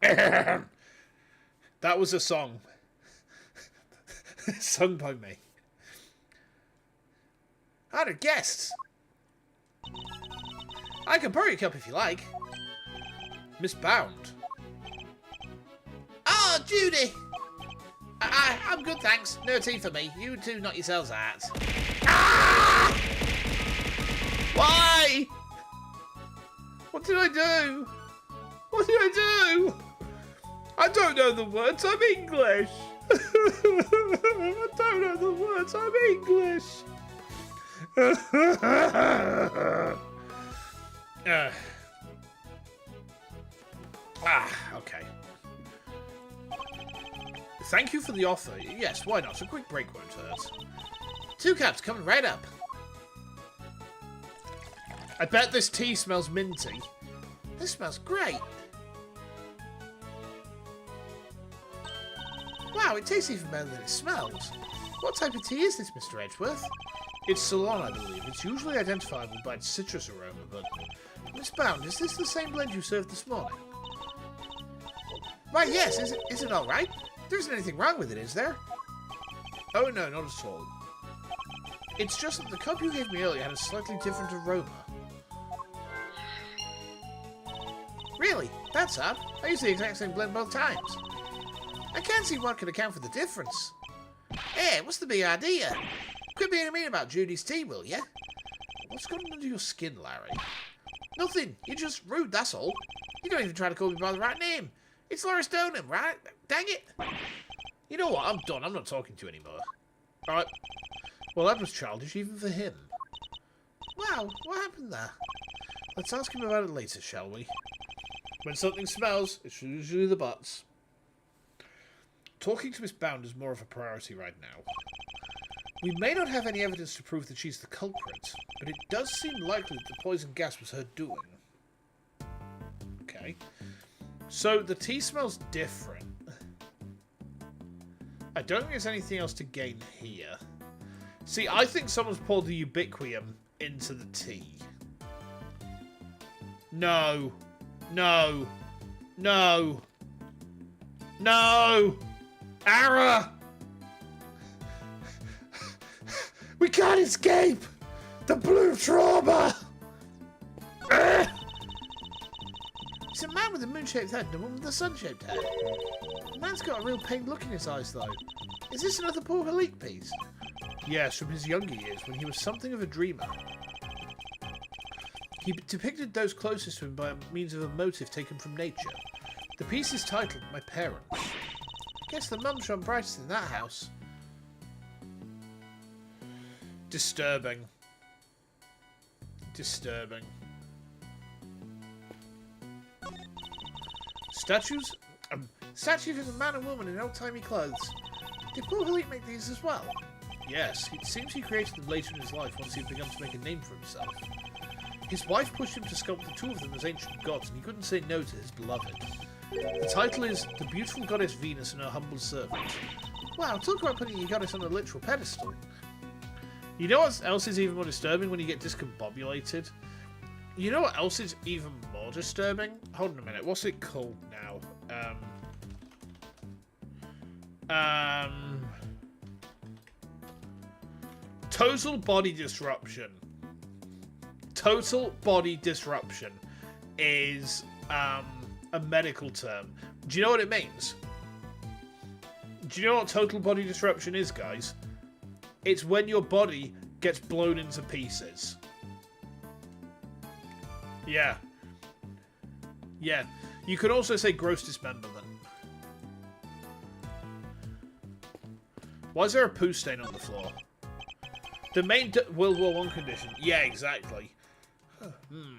That was a song. Sung by me. I'd have guessed. I can borrow your cup if you like. Miss Bound. Oh, Judy! I'm good, thanks. No tea for me. You two knock yourselves out. Ah! Why? What did I do? What did I do? I don't know the words. I'm English. I don't know the words. I'm English. Okay. Thank you for the offer. Yes, why not? A quick break won't hurt. 2 cups coming right up. I bet this tea smells minty. This smells great. Wow, it tastes even better than it smells. What type of tea is this, Mr. Edgeworth? It's Ceylon, I believe. It's usually identifiable by its citrus aroma, but... Miss Bound, is this the same blend you served this morning? Why, yes. Is it all right? There isn't anything wrong with it, is there? Oh, no, not at all. It's just that the cup you gave me earlier had a slightly different aroma. Really? That's odd. I use the exact same blend both times. I can't see what could account for the difference. Hey, what's the big idea? Quit being mean about Judy's tea, will ya? What's going under your skin, Larry? Nothing. You're just rude, that's all. You don't even try to call me by the right name. It's Larry Stoneham, right? Dang it. You know what? I'm done. I'm not talking to you anymore. Alright. Well, that was childish, even for him. Wow, what happened there? Let's ask him about it later, shall we? When something smells, it's usually the butts. Talking to Miss Bound is more of a priority right now. We may not have any evidence to prove that she's the culprit, but it does seem likely that the poison gas was her doing. Okay. So, the tea smells different. I don't think there's anything else to gain here. See, I think someone's poured the ubiquium into the tea. No. No. No. No! Ara! We can't escape! The blue trauma! It's a man with a moon-shaped head and a woman with a sun-shaped head. The man's got a real pained look in his eyes, though. Is this another poor Halik piece? Yes, from his younger years, when he was something of a dreamer. He depicted those closest to him by means of a motif taken from nature. The piece is titled My Parents. Guess the mum shone brightest in that house. Disturbing. Disturbing. Statues of a man and woman in old-timey clothes. Did Paul Halik make these as well? Yes, it seems he created them later in his life once he had begun to make a name for himself. His wife pushed him to sculpt the two of them as ancient gods, and he couldn't say no to his beloved. The title is The Beautiful Goddess Venus and Her Humble Servant. Wow, talk about putting your goddess on a literal pedestal. You know what else is even more disturbing when you get discombobulated? You know what else is even more disturbing? Hold on a minute, what's it called now? Total body disruption. Total body disruption is a medical term Do you know what it means? Do you know what total body disruption is, guys? It's when your body gets blown into pieces. Yeah. Yeah. You could also say gross dismemberment. Why is there a poo stain on the floor? The main World War I condition. Yeah, exactly.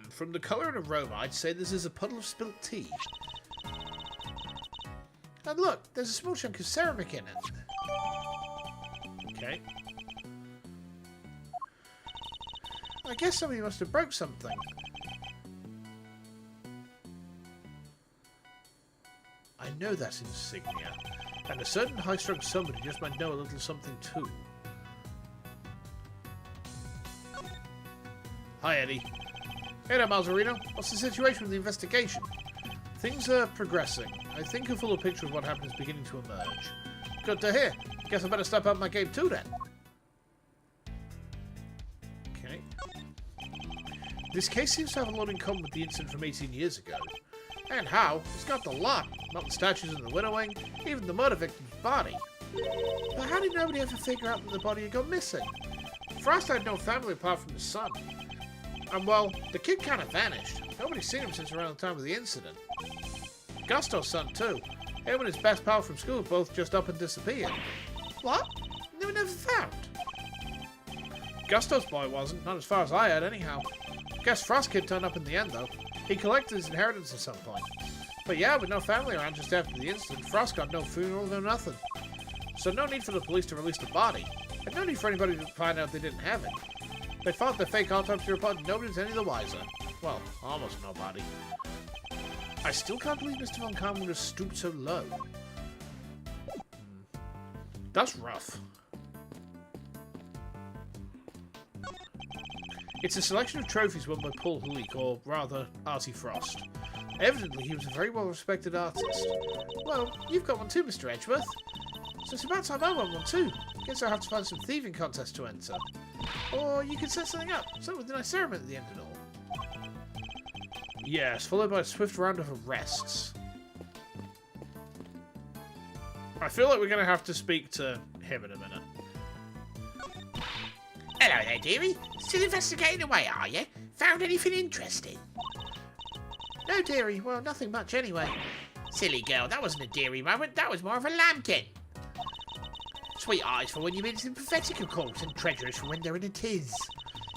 From the colour and aroma, I'd say this is a puddle of spilt tea. And look, there's a small chunk of ceramic in it. Okay. I guess somebody must have broke something. I know that insignia. And a certain high-strung somebody just might know a little something too. Hi, Eddie. Hey there, Malzarino. What's the situation with the investigation? Things are progressing. I think a fuller picture of what happened is beginning to emerge. Good to hear. Guess I better step up my game too, then. Okay. This case seems to have a lot in common with the incident from 18 years ago. And how? It's got the lot. Not the statues in the winnowing, even the murder victim's body. But how did nobody ever figure out that the body had gone missing? Frost had no family apart from his son. And well, the kid kind of vanished. Nobody's seen him since around the time of the incident. Gusto's son too. Him and his best pal from school both just up and disappeared. What? They were never found. Gusto's boy wasn't, not as far as I heard anyhow. Guess Frost kid turned up in the end though. He collected his inheritance at some point. But yeah, with no family around just after the incident, Frost got no funeral, no nothing. So no need for the police to release the body. And no need for anybody to find out they didn't have it. They filed their fake autopsy report and nobody's any the wiser. Well, almost nobody. I still can't believe Mr. Von Kahn would have stooped so low. That's rough. It's a selection of trophies won by Paul Hulik, or rather, Artie Frost. Evidently, he was a very well-respected artist. Well, you've got one too, Mr. Edgeworth. So it's about time I want one too. Guess I'll have to find some thieving contests to enter. Or you could set something up, something with a nice ceremony at the end of it all. Yes, followed by a swift round of arrests. I feel like we're going to have to speak to him in a minute. Hello there, dearie. Still investigating away, are you? Found anything interesting? No, dearie. Well, nothing much anyway. Silly girl, that wasn't a dearie moment. That was more of a lambkin. Sweet eyes for when you're in sympathetic, of course, and treacherous for when they're in a tiz.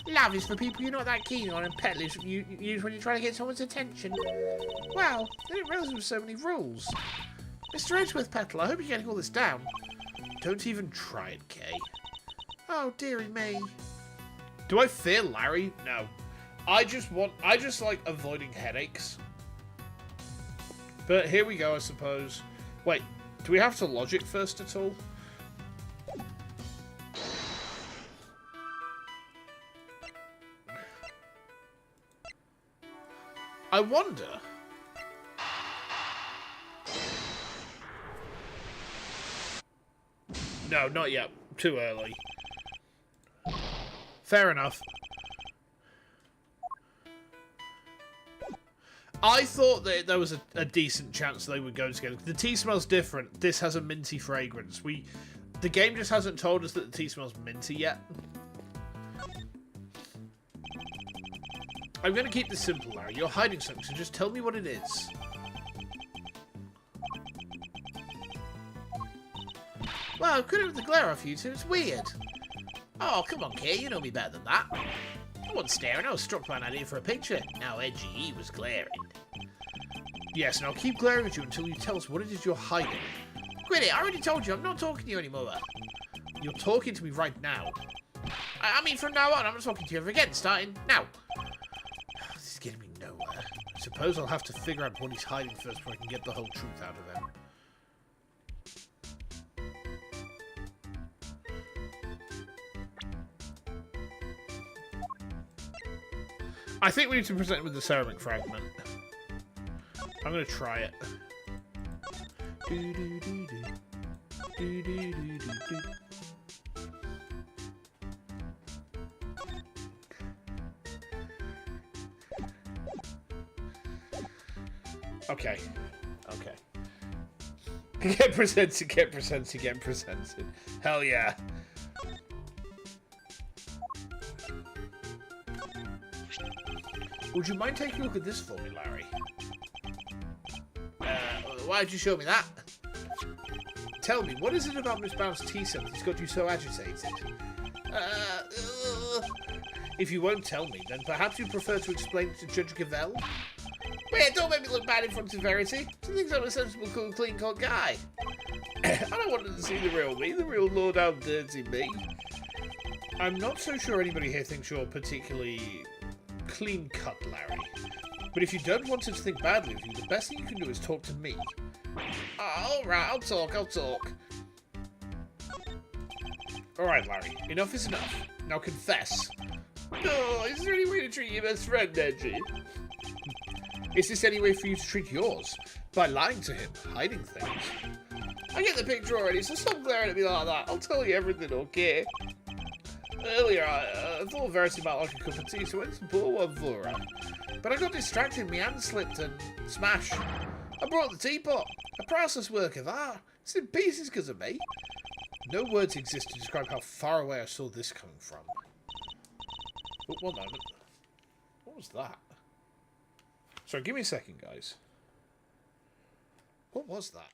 Love is for people you're not that keen on, and petal is you use when you're trying to get someone's attention. Wow, I didn't realise there were so many rules. Mr. Edgeworth Petal, I hope you're getting all this down. Don't even try it, Kay. Oh, dearie me. Do I fear Larry? No. I just like avoiding headaches. But here we go, I suppose. Wait, do we have to logic first at all? I wonder. No, not yet. Too early. Fair enough. I thought that there was a decent chance they would go together. The tea smells different. This has a minty fragrance. The game just hasn't told us that the tea smells minty yet. I'm going to keep this simple, Larry. You're hiding something, so just tell me what it is. Well, couldn't have the glare off you two. It's weird. Oh, come on, Kay. You know me better than that. I wasn't staring. I was struck by an idea for a picture. Now, edgy, he was glaring. Yes, and I'll keep glaring at you until you tell us what it is you're hiding. Quit it. I already told you. I'm not talking to you anymore. You're talking to me right now. I mean, from now on, I'm not talking to you ever again, starting now. This is getting me nowhere. I suppose I'll have to figure out what he's hiding first before I can get the whole truth out of him. I think we need to present it with the ceramic fragment. I'm going to try it. Okay. Okay. Get presented, get presented, get presented. Hell yeah. Would you mind taking a look at this for me, Larry? Why'd you show me that? Tell me, what is it about Miss Bounce's tea set that's got you so agitated? If you won't tell me, then perhaps you prefer to explain it to Judge Gavelle? Wait, don't make me look bad in front of Verity. She thinks I'm a sensible, cool, clean-cut guy. I don't want to see the real me, the real low-down dirty me. I'm not so sure anybody here thinks you're particularly clean-cut, Larry. But if you don't want her to think badly of you, the best thing you can do is talk to me. Alright, I'll talk. Alright, Larry, enough is enough. Now confess. Oh, is there any way to treat your best friend, Edgy? Is this any way for you to treat yours? By lying to him, hiding things? I get the picture already, so stop glaring at me like that. I'll tell you everything, okay? Earlier, I thought Verity might like a cup of tea, so I went to pour one for her. But I got distracted, my hand slipped and smash. I brought the teapot, a priceless work of art. It's in pieces because of me. No words exist to describe how far away I saw this coming from. Oh, one moment. What was that? Sorry, give me a second, guys. What was that?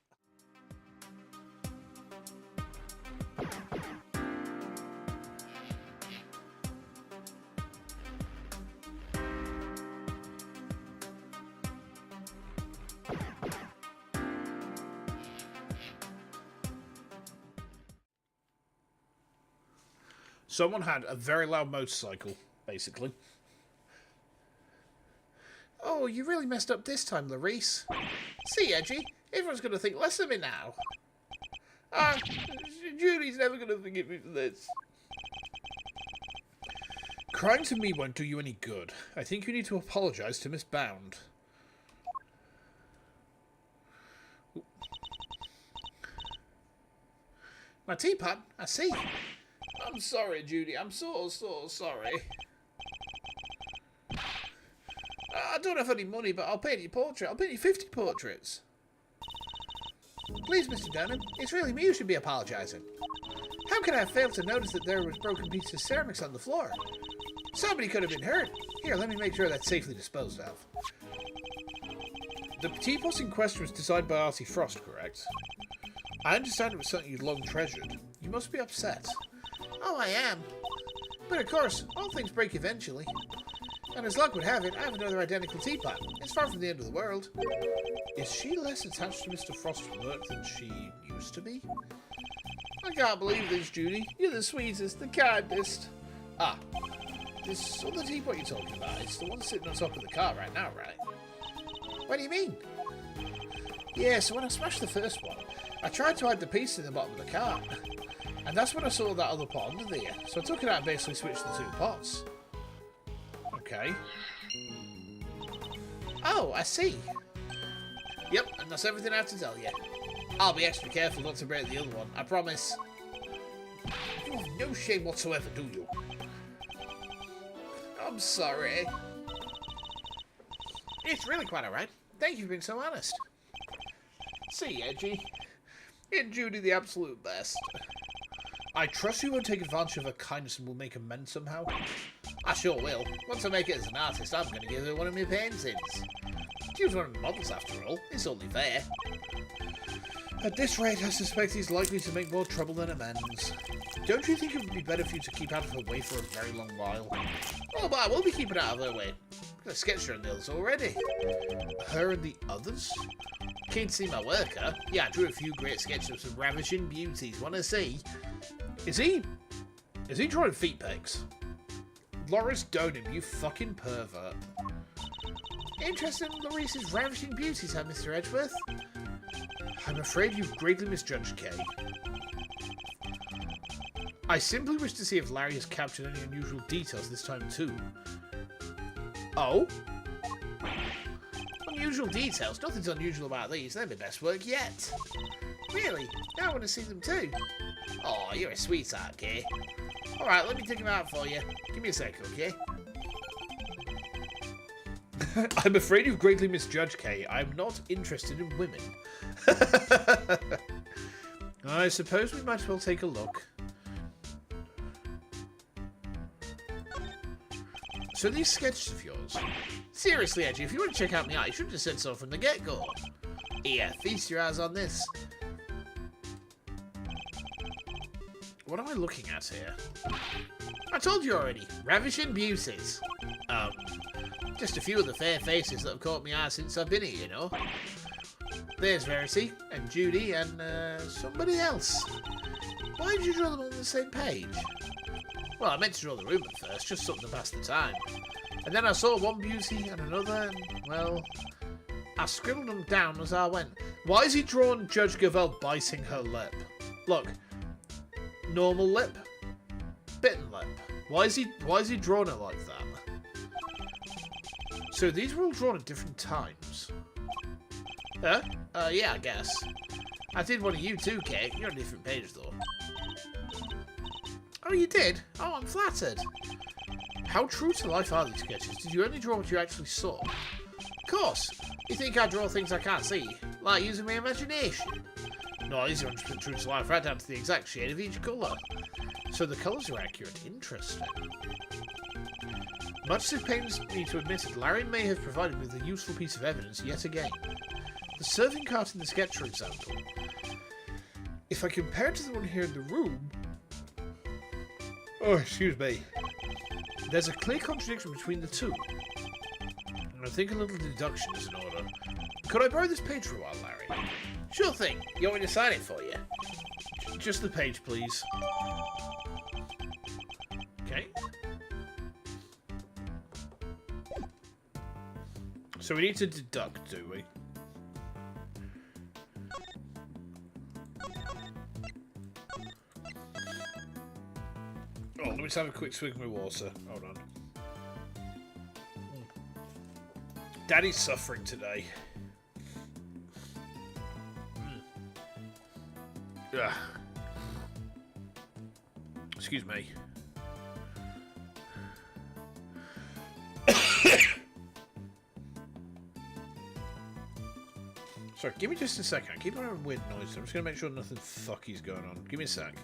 Someone had a very loud motorcycle, basically. Oh, you really messed up this time, Larice. See, Edgy, everyone's going to think less of me now. Judy's never going to forgive me for this. Crying to me won't do you any good. I think you need to apologise to Miss Bound. My teapot, I see. I'm sorry, Judy. I'm so sorry. I don't have any money, but I'll paint your portrait. I'll paint you 50 portraits. Please, Mr. Dunham, it's really me who should be apologising. How could I have failed to notice that there was broken pieces of ceramics on the floor? Somebody could have been hurt. Here, let me make sure that's safely disposed of. The teapot in question was designed by Artie Frost, correct? I understand it was something you'd long treasured. You must be upset. Oh, I am. But of course, all things break eventually. And as luck would have it, I have another identical teapot. It's far from the end of the world. Is she less attached to Mr. Frost's work than she used to be? I can't believe this, Judy. You're the sweetest, the kindest. Ah, this other teapot you're talking about, it's the one sitting on top of the car right now, right? What do you mean? Yeah, so when I smashed the first one, I tried to hide the piece in the bottom of the car. And that's when I saw that other pot under there. So I took it out and basically switched the two pots. Okay. Oh, I see. Yep, and that's everything I have to tell you. I'll be extra careful not to break the other one, I promise. You have no shame whatsoever, do you? I'm sorry. It's really quite alright. Thank you for being so honest. See, Edgy. Ain't Judy the absolute best? I trust you won't take advantage of her kindness and will make amends somehow. I sure will. Once I make it as an artist, I'm going to give her one of my paintings. She was one of the models after all. It's only fair. At this rate, I suspect he's likely to make more trouble than amends. Don't you think it would be better for you to keep out of her way for a very long while? Oh, but I will be keeping out of her way. I've sketched her and the others already. Her and the others? Keen to see my work, huh? Yeah, I drew a few great sketches of some ravishing beauties. Want to see? Is he drawing feet pegs? Loris Donham, you fucking pervert. Interested in Larice's ravishing beauties, huh, Mr. Edgeworth? I'm afraid you've greatly misjudged Kay. I simply wish to see if Larry has captured any unusual details this time too. Oh? Unusual details? Nothing's unusual about these. They're my best work yet. Really? Now I want to see them too. Oh, you're a sweetheart, Kay. Alright, let me take them out for you. Give me a sec, okay? I'm afraid you've greatly misjudged Kay. I'm not interested in women. I suppose we might as well take a look. So these sketches of yours... Seriously, Edgy, if you want to check out my art, you should have said so from the get-go. Here, feast your eyes on this. What am I looking at here? I told you already. Ravishing beauties. Just a few of the fair faces that have caught my eye since I've been here, you know. There's Verity, and Judy, and somebody else. Why did you draw them all on the same page? Well, I meant to draw the room at first, just something to pass the time. And then I saw one beauty and another, and, well, I scribbled them down as I went. Why is he drawing Judge Gavel biting her lip? Look. Normal lip. Bitten lip. Why is he drawing it like that? So these were all drawn at different times. Huh? Yeah, I guess. I did one of you too, Kate. You're on a different page, though. Oh, you did? Oh, I'm flattered. How true to life are these sketches? Did you only draw what you actually saw? Of course. You think I draw things I can't see? Like using my imagination? No, these are 100% true to life, right down to the exact shade of each colour. So the colours are accurate. Interesting. Much as it pains me to admit it, Larry may have provided me with a useful piece of evidence yet again. The serving cart in the sketch, for example. If I compare it to the one here in the room... Oh, excuse me. There's a clear contradiction between the two. And I think a little deduction is in order. Could I borrow this page for a while, Larry? Sure thing. You want me to sign it for you? Just the page, please. Okay. So we need to deduct, do we? Oh, let me just have a quick swig of my water. Hold on. Daddy's suffering today. Ugh. Excuse me. Sorry, give me just a second. I keep on hearing weird noises. I'm just going to make sure nothing fucky's going on. Give me a sec.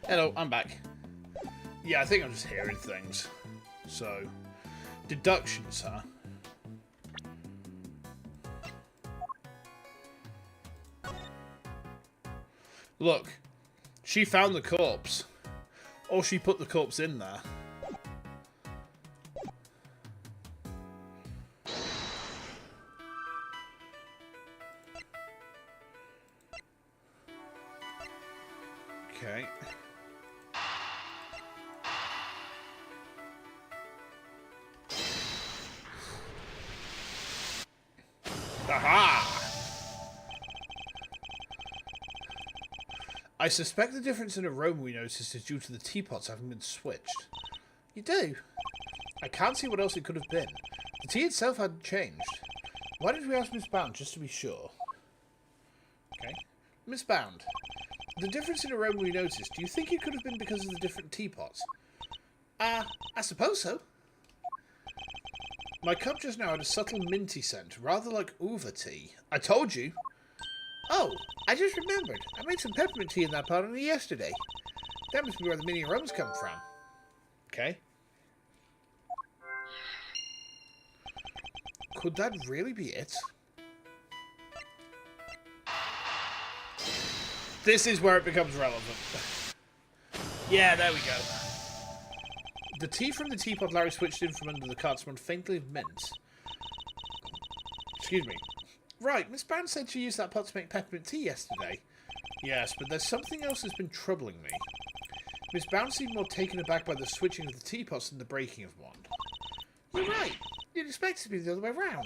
Hello, I'm back. Yeah, I think I'm just hearing things. So, deductions, huh? Look, she found the corpse. Or she put the corpse in there. Okay. Aha! I suspect the difference in aroma we noticed is due to the teapots having been switched. You do? I can't see what else it could have been. The tea itself hadn't changed. Why did we ask Miss Bound, just to be sure? Okay. Miss Bound, the difference in aroma we noticed, do you think it could have been because of the different teapots? I suppose so. My cup just now had a subtle minty scent, rather like uva tea. I told you. Oh, I just remembered. I made some peppermint tea in that pot only yesterday. That must be where the mini aromas come from. Okay. Could that really be it? This is where it becomes relevant. Yeah, there we go. The tea from the teapot Larry switched in from under the cart smelled faintly of mint. Excuse me. Right, Miss Brown said she used that pot to make peppermint tea yesterday. Yes, but there's something else that's been troubling me. Miss Brown seemed more taken aback by the switching of the teapots than the breaking of one. You're right. You'd expect it to be the other way around.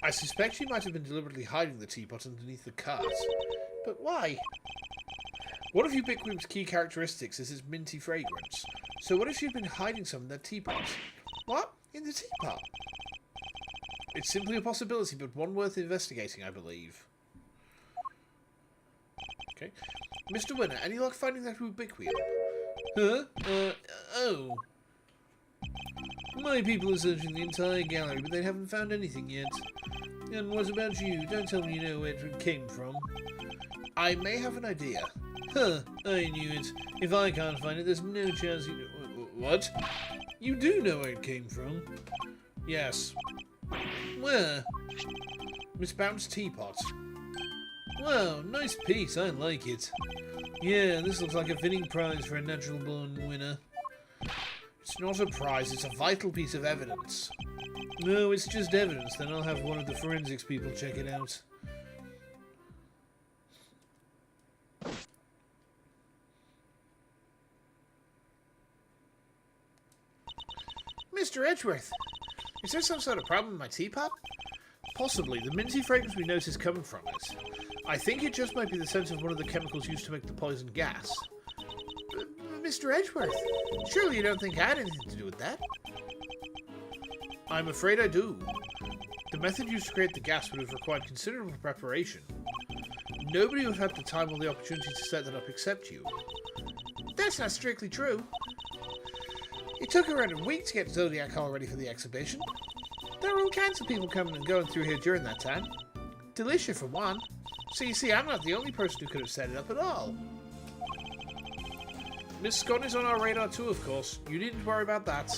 I suspect she might have been deliberately hiding the teapot underneath the cart. But why? One of Ubiquit's key characteristics is its minty fragrance. So what if she'd been hiding some in that teapot? What? In the teapot? It's simply a possibility, but one worth investigating, I believe. Okay. Mr. Winner, any luck finding that Ubiquit? Huh? Oh. My people are searching the entire gallery, but they haven't found anything yet. And what about you? Don't tell me you know where it came from. I may have an idea. Huh, I knew it. If I can't find it, there's no chance you... What? You do know where it came from? Yes. Where? Miss Bounce teapot. Wow, nice piece, I like it. Yeah, this looks like a fitting prize for a natural-born winner. It's not a prize, it's a vital piece of evidence. No, it's just evidence, then I'll have one of the forensics people check it out. Mr. Edgeworth, is there some sort of problem with my teapot? Possibly. The minty fragrance we notice coming from it. I think it just might be the scent of one of the chemicals used to make the poison gas. Mr. Edgeworth, surely you don't think I had anything to do with that? I'm afraid I do. The method used to create the gas would have required considerable preparation. Nobody would have had the time or the opportunity to set that up except you. That's not strictly true. It took around a week to get Zodiac Hall ready for the exhibition. There were all kinds of people coming and going through here during that time. Delicia for one. So you see, I'm not the only person who could have set it up at all. Miss Scott is on our radar too, of course. You needn't worry about that.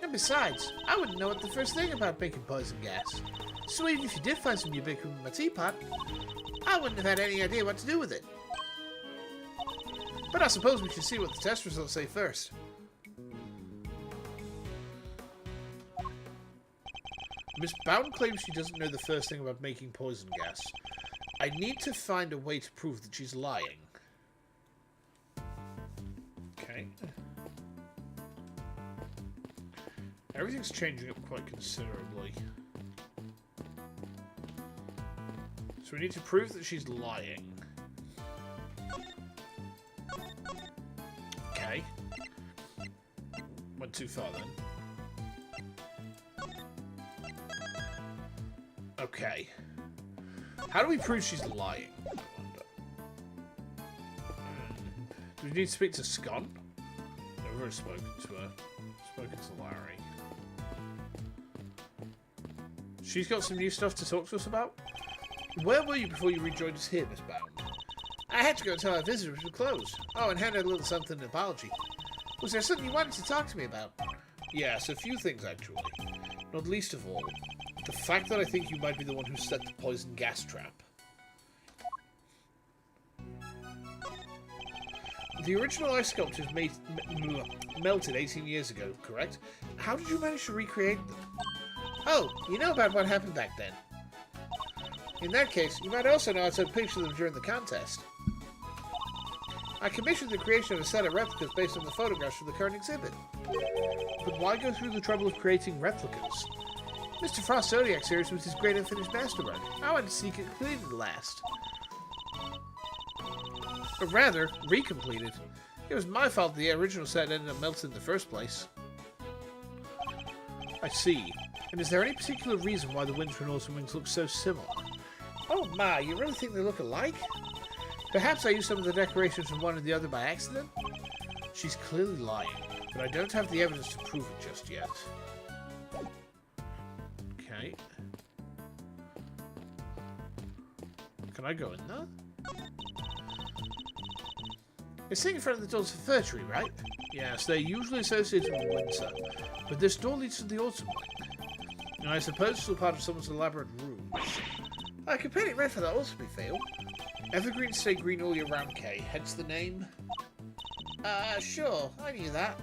And besides, I wouldn't know what the first thing about making poison gas. So even if you did find some ubiquity in my teapot, I wouldn't have had any idea what to do with it. But I suppose we should see what the test results say first. Miss Bound claims she doesn't know the first thing about making poison gas. I need to find a way to prove that she's lying. Okay. Everything's changing up quite considerably. So we need to prove that she's lying. Okay. Went too far then. Okay. How do we prove she's lying? I wonder. Do we need to speak to Scott? I've already spoken to her. Spoken to Larry. She's got some new stuff to talk to us about? Where were you before you rejoined us here, Miss Bound? I had to go tell our visitors were closed. Oh, and hand out a little something in apology. Was there something you wanted to talk to me about? Yes, a few things actually. Not least of all, the fact that I think you might be the one who set the poison gas trap. The original ice sculptures melted 18 years ago, correct? How did you manage to recreate them? Oh, you know about what happened back then. In that case, you might also know I took pictures of them during the contest. I commissioned the creation of a set of replicas based on the photographs from the current exhibit. But why go through the trouble of creating replicas? Mr. Frost's Zodiac series was his great unfinished masterwork. I wanted to see it completed at last. Or rather, recompleted. It was my fault the original set ended up melting in the first place. I see. And is there any particular reason why the Winter and Autumn Wings look so similar? Oh my, you really think they look alike? Perhaps I used some of the decorations from one and the other by accident? She's clearly lying, but I don't have the evidence to prove it just yet. Right. Can I go in there? It's sitting in front of the doors for fur tree, right? Yes, they're usually associated with winter, but this door leads to the autumn wing. And I suppose it's all part of someone's elaborate rooms. I could paint it red for that autumn feel. Evergreens stay green all year round, Kay, hence the name. Sure, I knew that.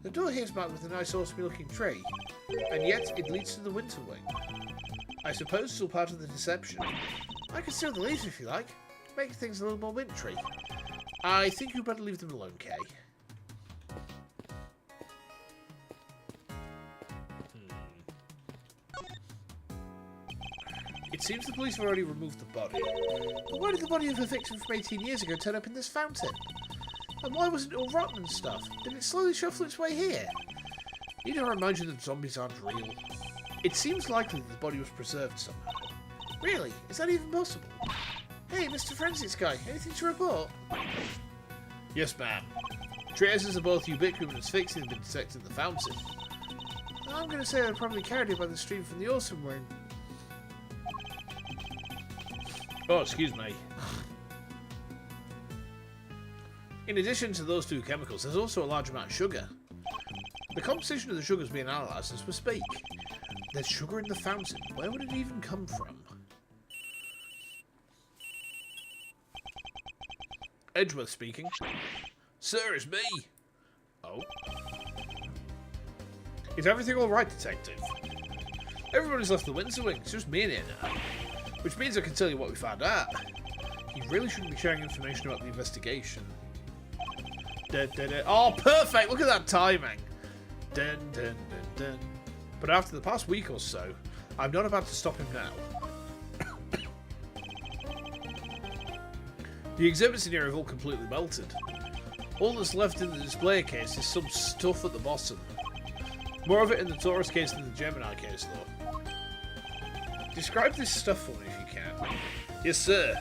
The door here is marked with a nice autumny looking tree, and yet it leads to the winter wing. I suppose it's all part of the deception. I can steal the leaves if you like, make things a little more wintry. I think you better leave them alone, Kay. It seems the police have already removed the body. But why did the body of a victim from 18 years ago turn up in this fountain? And why wasn't it all rotten and stuff? Did it slowly shuffle its way here? Need to remind you that zombies aren't real. It seems likely that the body was preserved somehow. Really? Is that even possible? Hey, Mr. Forensics Guy, anything to report? Yes, ma'am. Traces of both ubiquitous fixing have been detected in the fountain. I'm going to say they probably carried it by the stream from the autumn wing. Oh, excuse me. In addition to those two chemicals, there's also a large amount of sugar. The composition of the sugar is being analysed as we speak. There's sugar in the fountain. Where would it even come from? Edgeworth speaking. Sir, it's me. Oh. Is everything alright, Detective? Everybody's left the winter wing. It's just me in here now. Which means I can tell you what we found out. You really shouldn't be sharing information about the investigation. Dun, dun, dun. Oh, perfect! Look at that timing! Dun, dun, dun, dun. But after the past week or so, I'm not about to stop him now. The exhibits in here have all completely melted. All that's left in the display case is some stuff at the bottom. More of it in the Taurus case than the Gemini case, though. Describe this stuff for me if you can. Yes, sir.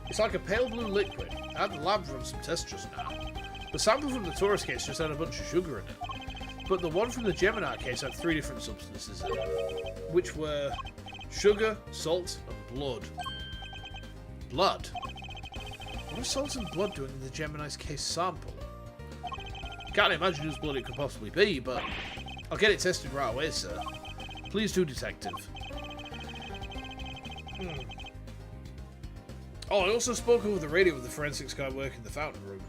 It's like a pale blue liquid. I had the lab run some tests just now. The sample from the Taurus case just had a bunch of sugar in it. But the one from the Gemini case had 3 different substances in it, which were sugar, salt, and blood. Blood? What are salt and blood doing in the Gemini's case sample? Can't imagine whose blood it could possibly be, but I'll get it tested right away, sir. Please do, Detective. Oh, I also spoke over the radio with the forensics guy working in the fountain room.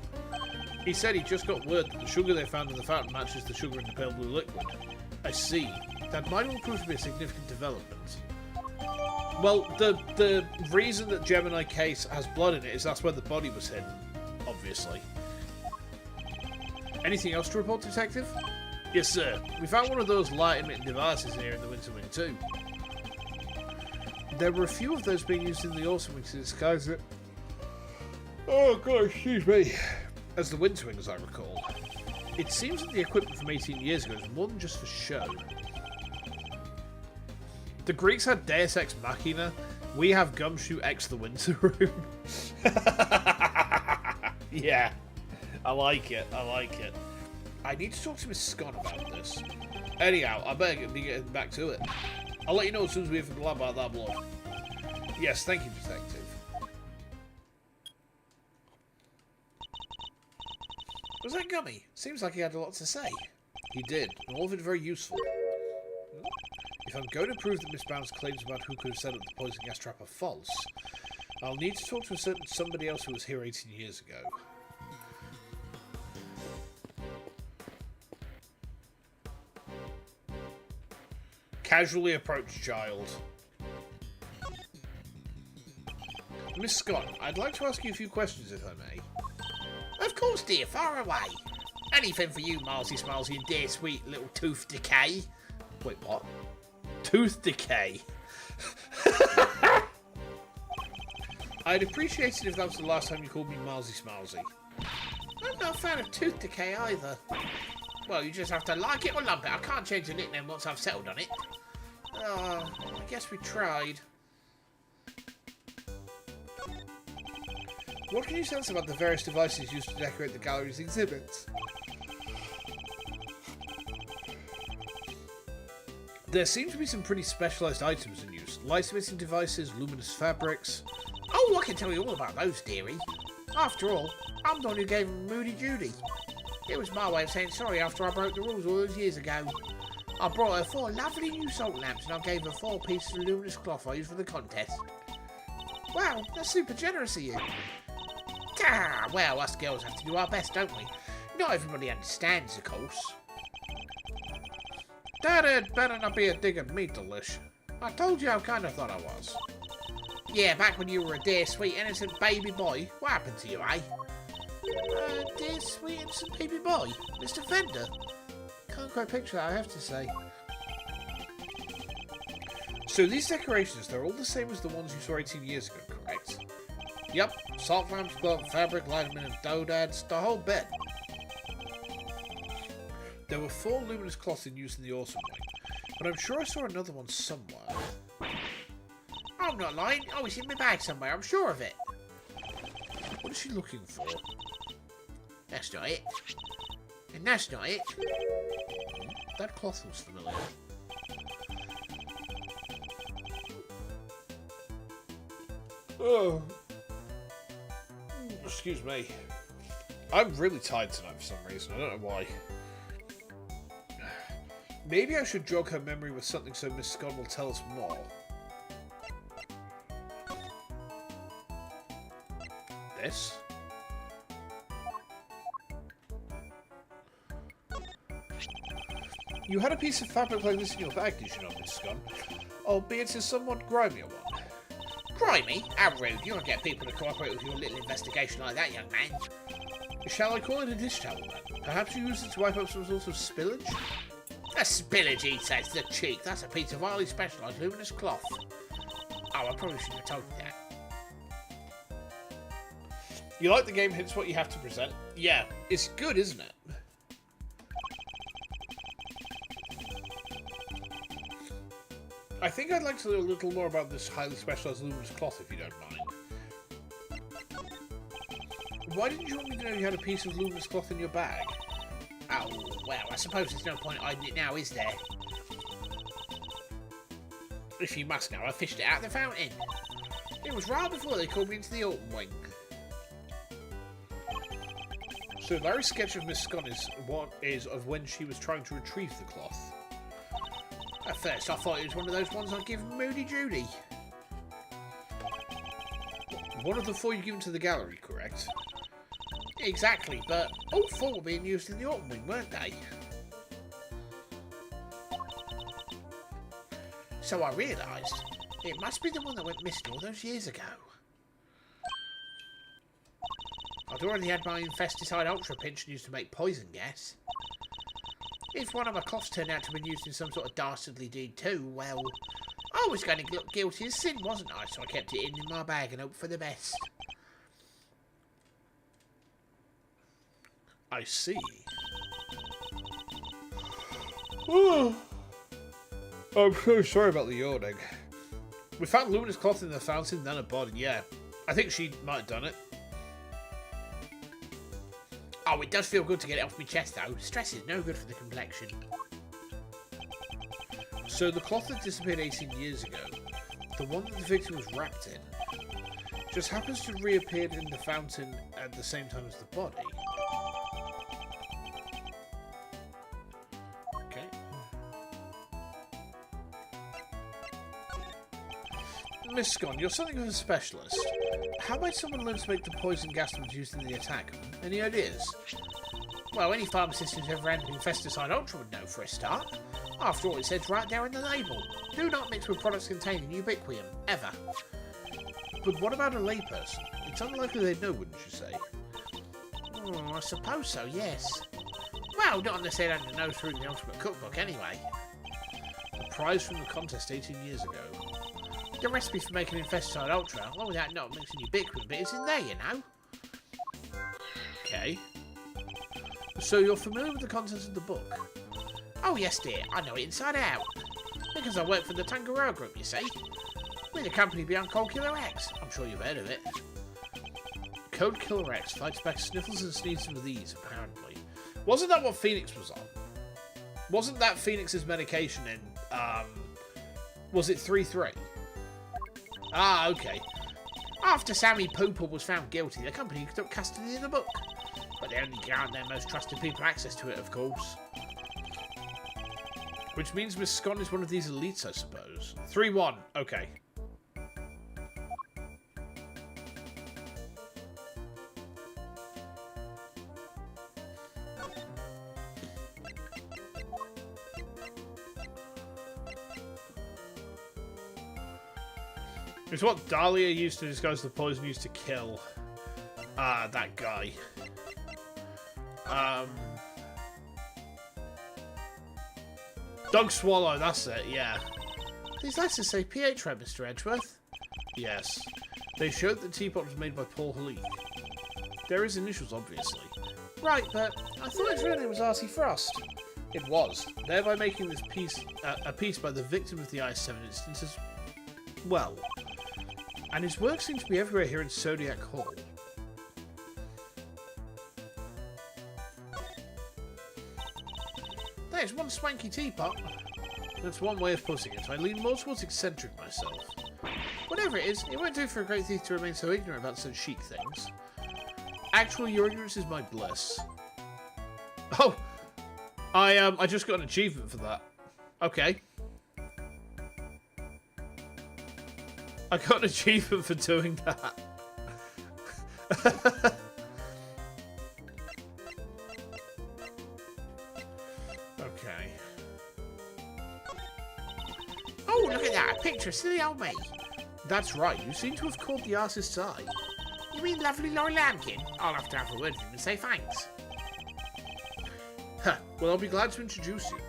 He said he just got word that the sugar they found in the fountain matches the sugar in the pale blue liquid. I see. That might all prove to be a significant development. Well, the reason that Gemini case has blood in it is that's where the body was hidden, obviously. Anything else to report, Detective? Yes, sir. We found one of those light-emitting devices here in the winter wing, too. There were a few of those being used in the autumn wing to disguise it. Oh, God, excuse me. As the winter wing, as I recall. It seems that the equipment from 18 years ago is more than just for show. The Greeks had Deus Ex Machina. We have Gumshoe X the Winter Room. Yeah. I like it. I like it. I need to talk to Miss Scott about this. Anyhow, I better be getting back to it. I'll let you know as soon as we hear from the lab about that blood. Yes, thank you, Detective. Was that Gummy? Seems like he had a lot to say. He did, and all of it very useful. If I'm going to prove that Miss Brown's claims about who could have set up the poison gas trap are false, I'll need to talk to a certain somebody else who was here 18 years ago. Casually approached child. Miss Scott, I'd like to ask you a few questions, if I may. Of course, dear, far away. Anything for you, Milesy Smilesy, and dear sweet little tooth decay. Wait, what? Tooth decay? I'd appreciate it if that was the last time you called me Milesy Smilesy. I'm not a fan of tooth decay either. Well, you just have to like it or lump it. I can't change the nickname once I've settled on it. Oh, I guess we tried. What can you tell us about the various devices used to decorate the gallery's exhibits? There seem to be some pretty specialised items in use. Light-emitting devices, luminous fabrics. Oh, I can tell you all about those, dearie. After all, I'm the one who gave him Moody Judy. It was my way of saying sorry after I broke the rules all those years ago. I brought her 4 lovely new salt lamps and I gave her 4 pieces of luminous cloth I used for the contest. Wow, that's super generous of you. Ah, well, us girls have to do our best, don't we? Not everybody understands, of course. That had better not be a dig at me, Delish. I told you how kind I thought I was. Yeah, back when you were a dear, sweet, innocent baby boy. What happened to you, eh? Dear, sweet, innocent baby boy? Mr. Fender? Can't quite picture that, I have to say. So these decorations, they're all the same as the ones you saw 18 years ago, correct? Yep, salt lamps, glove, fabric, lighterman and doodads, the whole bit. There were 4 luminous cloths in use in the autumn wing, but I'm sure I saw another one somewhere. I'm not lying. Oh, it's in my bag somewhere, I'm sure of it. What is she looking for? That's not it. And that's not it. That cloth looks familiar. Oh. Excuse me. I'm really tired tonight for some reason. I don't know why. Maybe I should jog her memory with something so Miss Scott will tell us more. This? You had a piece of fabric like this in your bag, did you not, Miss Scott? Albeit a somewhat grimier one. Grimy? How rude. You don't get people to cooperate with your little investigation like that, young man. Shall I call it a dish towel then? Perhaps you use it to wipe up some sort of spillage? A spillage, he says, the cheek. That's a piece of highly specialised luminous cloth. Oh, I probably shouldn't have told you that. You like the game hits what you have to present? Yeah, it's good, isn't it? I think I'd like to know a little more about this highly specialised luminous cloth, if you don't mind. Why didn't you want me to know you had a piece of luminous cloth in your bag? Oh, well, I suppose there's no point hiding it now, is there? If you must know, I fished it out of the fountain. It was right before they called me into the autumn wing. So Larry's sketch of Miss Scott is of when she was trying to retrieve the cloth. At first, I thought it was one of those ones I'd give Moody Judy. One of the 4 you given to the gallery, correct? Exactly, but all 4 were being used in the autumn wing, weren't they? So I realised it must be the one that went missing all those years ago. I'd already had my infesticide ultra pinch used to make poison gas. If one of my cloths turned out to have been used in some sort of dastardly deed too, well, I was going to look guilty as sin, wasn't I? So I kept it in my bag and hoped for the best. I see. Oh. I'm so sorry about the yawning. We found luminous cloth in the fountain, then a body, yeah. I think she might have done it. Oh, it does feel good to get it off my chest, though. Stress is no good for the complexion. So the cloth that disappeared 18 years ago, the one that the victim was wrapped in, just happens to reappear in the fountain at the same time as the body. Okay. Miss Scott, you're something of a specialist. How might someone learn to make the poison gas that was used in the attack? Any ideas? Well, any pharmacist who's ever had an infesticide ultra would know for a start. After all, it says right there in the label. Do not mix with products containing ubiquium, ever. But what about a layperson? It's unlikely they'd know, wouldn't you say? Oh, I suppose so, yes. Well, not unless they'd had to know through the Ultimate Cookbook anyway. A prize from the contest 18 years ago. The recipe for making infesticide ultra, along with that not mixing ubiquium bit, is in there, you know. Okay. So you're familiar with the contents of the book? Oh yes, dear, I know it inside out. Because I work for the Tangaroa Group, you see. We're the company behind Cold Killer X. I'm sure you've heard of it. Code Killer X fights back sniffles and sneezes with ease, apparently. Wasn't that what Phoenix was on? Wasn't that Phoenix's medication in Was it 3-3? Ah, okay. After Sammy Pooper was found guilty, the company took custody of the book. But they only grant their most trusted people access to it, of course. Which means Miss Scott is one of these elites, I suppose. 3-1. Okay. It's what Dahlia used to disguise the poison used to kill that guy. Doug Swallow, that's it, yeah. These letters say PH right, Mr. Edgeworth? Yes. They showed the teapot was made by Paul Haleek. There is initials, obviously. Right, but I thought his real name was R.C. Frost. It was, thereby making this piece a piece by the victim of the I-7 instance as well. And his work seems to be everywhere here in Zodiac Hall. There's one swanky teapot. That's one way of putting it. I lean more towards eccentric myself. Whatever it is, it won't do for a great thief to remain so ignorant about such chic things. Actually, your ignorance is my bliss. Oh! I just got an achievement for that. Okay. I got an achievement for doing that. Okay. Oh, look at that. A picture of silly old me. That's right. You seem to have caught the artist's eye. You mean lovely Laurie Lambkin? I'll have to have a word with him and say thanks. Huh. Well, I'll be glad to introduce you.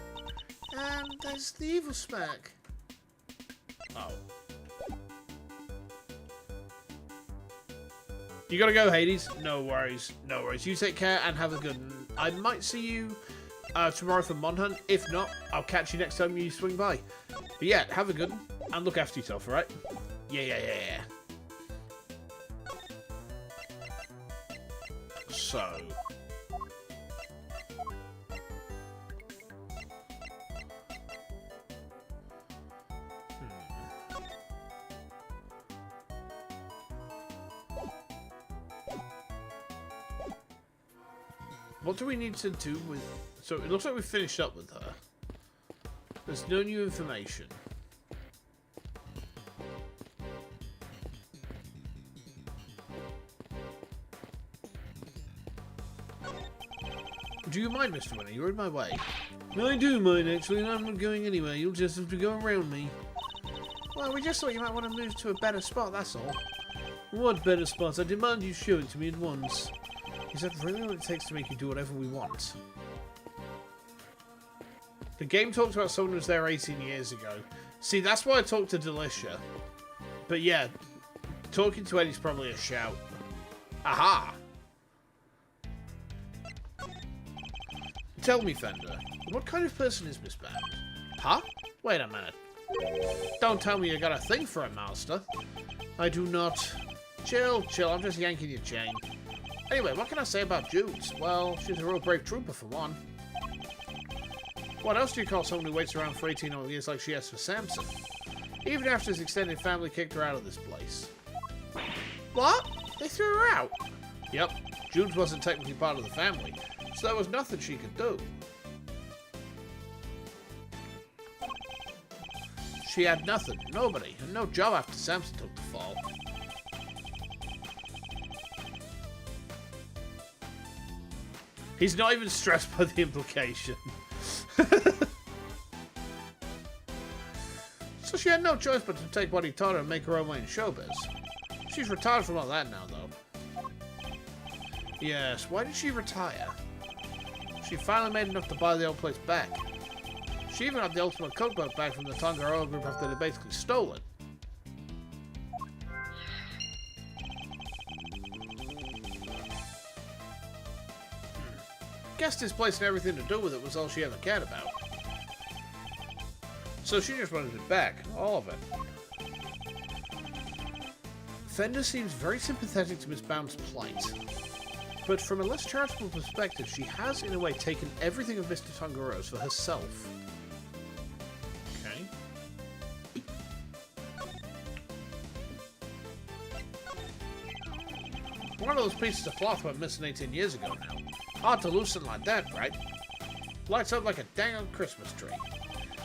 There's the evil smirk. Oh. You gotta go, Hades. No worries. No worries. You take care and have a good one. I might see you tomorrow for Mon Hunt. If not, I'll catch you next time you swing by. But yeah, have a good one and look after yourself, alright? Yeah. So... What do we need to do with... So, it looks like we've finished up with her. There's no new information. Do you mind, Mr. Winner? You're in my way. I do mind, actually, and I'm not going anywhere. You'll just have to go around me. Well, we just thought you might want to move to a better spot, that's all. What better spot? I demand you show it to me at once. Is that really what it takes to make you do whatever we want? The game talks about someone who was there 18 years ago. See, that's why I talked to Delicia. But yeah, talking to Eddie's probably a shout. Aha! Tell me, Fender, what kind of person is Miss Bound? Huh? Wait a minute. Don't tell me you got a thing for him, Master. I do not. Chill, I'm just yanking your chain. Anyway, what can I say about Judes? Well, she's a real brave trooper for one. What else do you call someone who waits around for 18 odd years like she has for Samson? Even after his extended family kicked her out of this place. What? They threw her out? Yep, Judes wasn't technically part of the family, so there was nothing she could do. She had nothing, nobody, and no job after Samson took the fall. He's not even stressed by the implication. So she had no choice but to take what he taught her and make her own way in showbiz. She's retired from all that now, though. Yes, why did she retire? She finally made enough to buy the old place back. She even had the ultimate cookbook back from the Tangaroa group after they basically stole it. Guess this place and everything to do with it was all she ever cared about. So she just wanted it back, all of it. Fender seems very sympathetic to Miss Bound's plight. But from a less charitable perspective, she has, in a way, taken everything of Mr. Tangaroa's for herself. Okay. One of those pieces of cloth went missing 18 years ago now. Hard to loosen like that, right? Lights up like a dang old Christmas tree.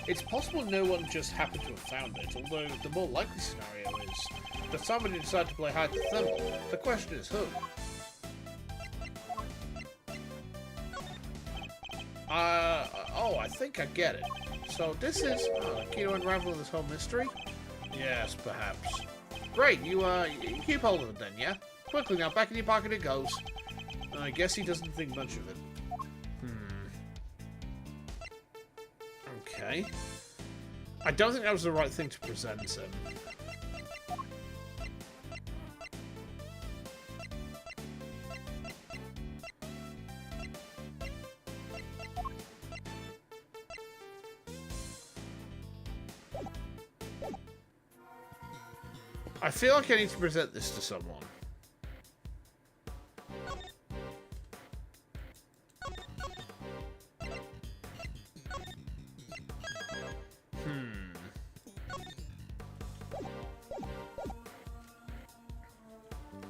It's possible no one just happened to have found it, although the more likely scenario is that somebody decided to play hide the thimble. The question is who? Oh, I think I get it. So this is key to unravel this whole mystery? Yes, perhaps. Great, you keep hold of it then, yeah? Quickly now, back in your pocket it goes. I guess he doesn't think much of it. Okay. I don't think that was the right thing to present him. I feel like I need to present this to someone.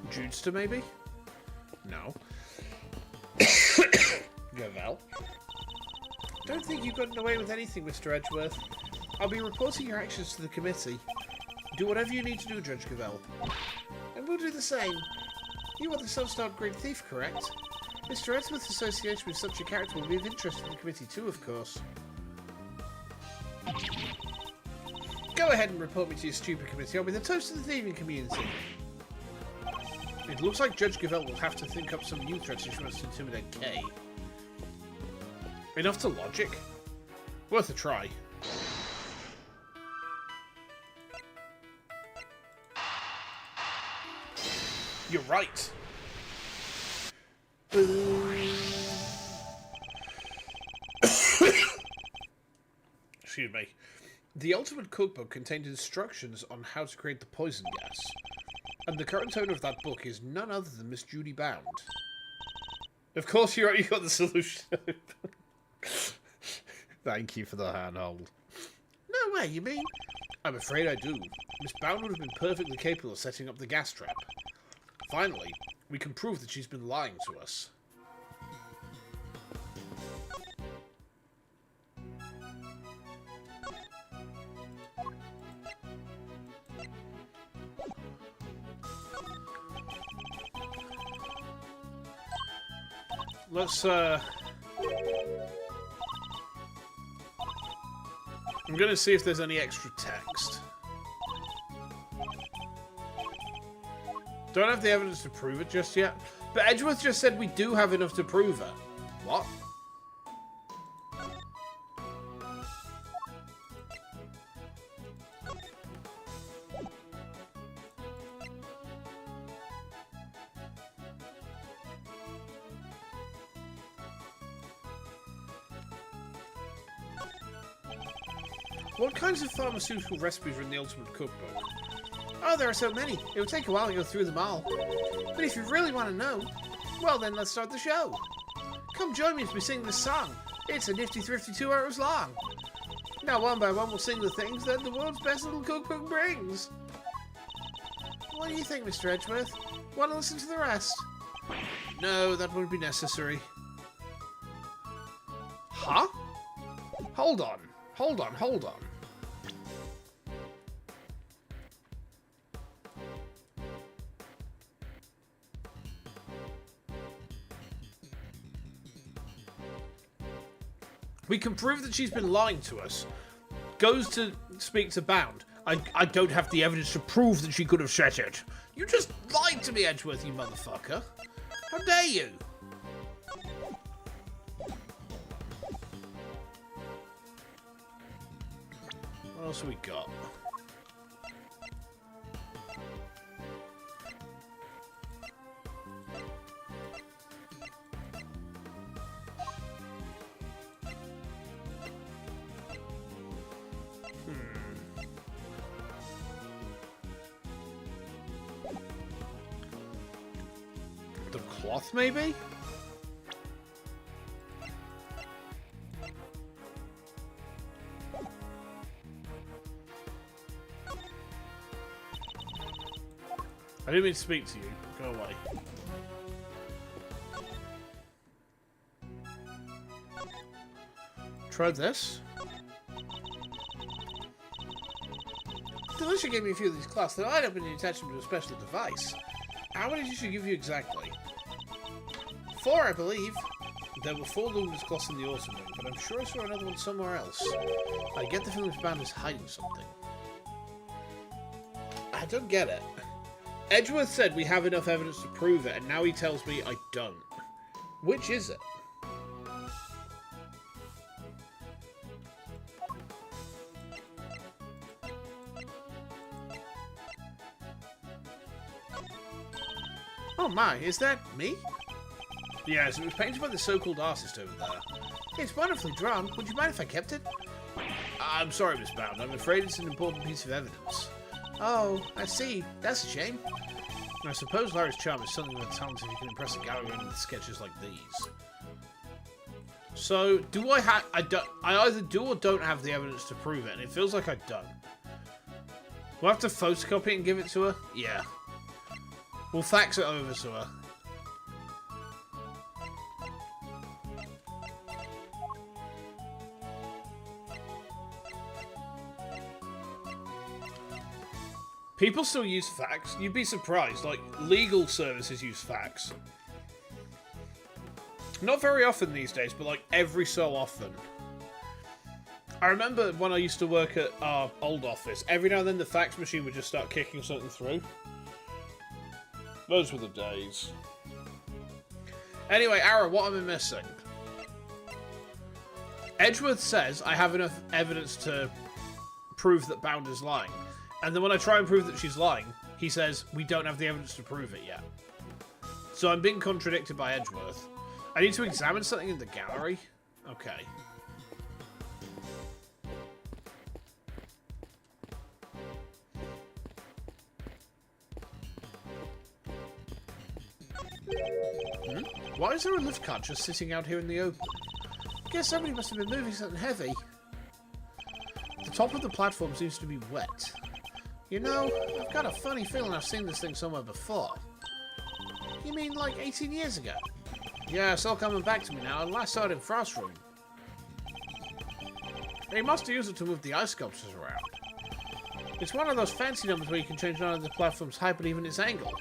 Judester, maybe? No. Gavel? Don't think you've gotten away with anything, Mr. Edgeworth. I'll be reporting your actions to the committee. Do whatever you need to do, Judge Gavel. And we'll do the same. You are the self-styled great thief, correct? Mr. Edgeworth's association with such a character will be of interest to the committee too, of course. Go ahead and report me to your stupid committee. I'll be the toast of the thieving community. It looks like Judge Gavel will have to think up some new threats if she wants to intimidate Kay. Enough to logic? Worth a try. You're right. Excuse me. The Ultimate Cookbook contained instructions on how to create the poison gas. And the current owner of that book is none other than Miss Judy Bound. Of course, you got the solution. Thank you for the handhold. No way, you mean? I'm afraid I do. Miss Bound would have been perfectly capable of setting up the gas trap. Finally, we can prove that she's been lying to us. Let's, I'm gonna see if there's any extra text. Don't have the evidence to prove it just yet. But Edgeworth just said we do have enough to prove it. What? What kinds of pharmaceutical recipes are in the Ultimate Cookbook? Oh, there are so many. It would take a while to go through them all. But if you really want to know, well then let's start the show. Come join me as we sing this song. It's a nifty thrifty 2 hours long. Now one by one we'll sing the things that the world's best little cookbook brings. What do you think, Mr. Edgeworth? Want to listen to the rest? No, that won't be necessary. Huh? Hold on. Hold on, hold on. We can prove that she's been lying to us. Goes to speak to Bound. I don't have the evidence to prove that she could have said it. You just lied to me, Edgeworth, you motherfucker. How dare you? What else have we got? The cloth, maybe? I didn't mean to speak to you. Go away. Try this. Delisha gave me a few of these cloths that I'd open and attach them to a special device. How many did she give you exactly? 4, I believe. There were 4 luminous cloths in the autumn room, but I'm sure I saw another one somewhere else. I get the feeling this band is hiding something. I don't get it. Edgeworth said we have enough evidence to prove it, and now he tells me I don't. Which is it? Oh my, is that me? Yes, it was painted by the so-called artist over there. It's wonderfully drawn. Would you mind if I kept it? I'm sorry, Miss Bound. I'm afraid it's an important piece of evidence. Oh, I see. That's a shame. I suppose Larry's charm is something with talent if you can impress a gallery with sketches like these. So, do I have... I either do or don't have the evidence to prove it, and it feels like I don't. We'll have to photocopy it and give it to her? Yeah. We'll fax it over to her. People still use fax. You'd be surprised. Like, legal services use fax. Not very often these days, but like every so often. I remember when I used to work at our old office, every now and then the fax machine would just start kicking something through. Those were the days. Anyway, Ara, what am I missing? Edgeworth says I have enough evidence to prove that Bound is lying. And then when I try and prove that she's lying, he says, we don't have the evidence to prove it yet. So I'm being contradicted by Edgeworth. I need to examine something in the gallery? Okay. Why is there a lift cart just sitting out here in the open? Guess somebody must have been moving something heavy. The top of the platform seems to be wet. You know, I've got a funny feeling I've seen this thing somewhere before. You mean like 18 years ago? Yeah, it's all coming back to me now. I last saw it in Frost Room. They must have used it to move the ice sculptures around. It's one of those fancy numbers where you can change not only the platform's height but even its angle.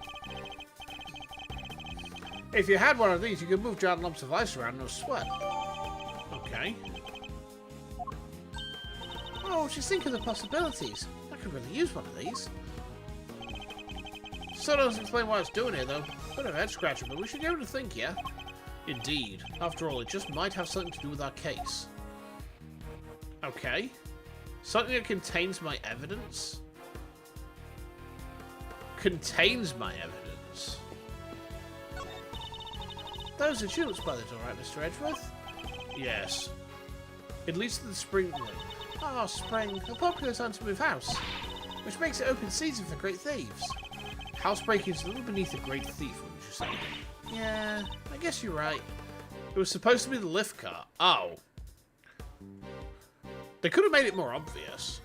If you had one of these, you could move giant lumps of ice around no sweat. Okay. Oh, just think of the possibilities. I could really use one of these. Still doesn't explain why it's doing it, though. Bit of head scratcher, but we should give it a think, yeah? Indeed. After all, it just might have something to do with our case. Okay. Something that contains my evidence? Contains my evidence? Those are tulips by the door, right, Mr. Edgeworth? Yes. It leads to the spring room. Oh, spring. A popular time to move house. Which makes it open season for great thieves. Housebreaking is a little beneath a great thief, wouldn't you say? Yeah, I guess you're right. It was supposed to be the lift cart. Oh. They could have made it more obvious.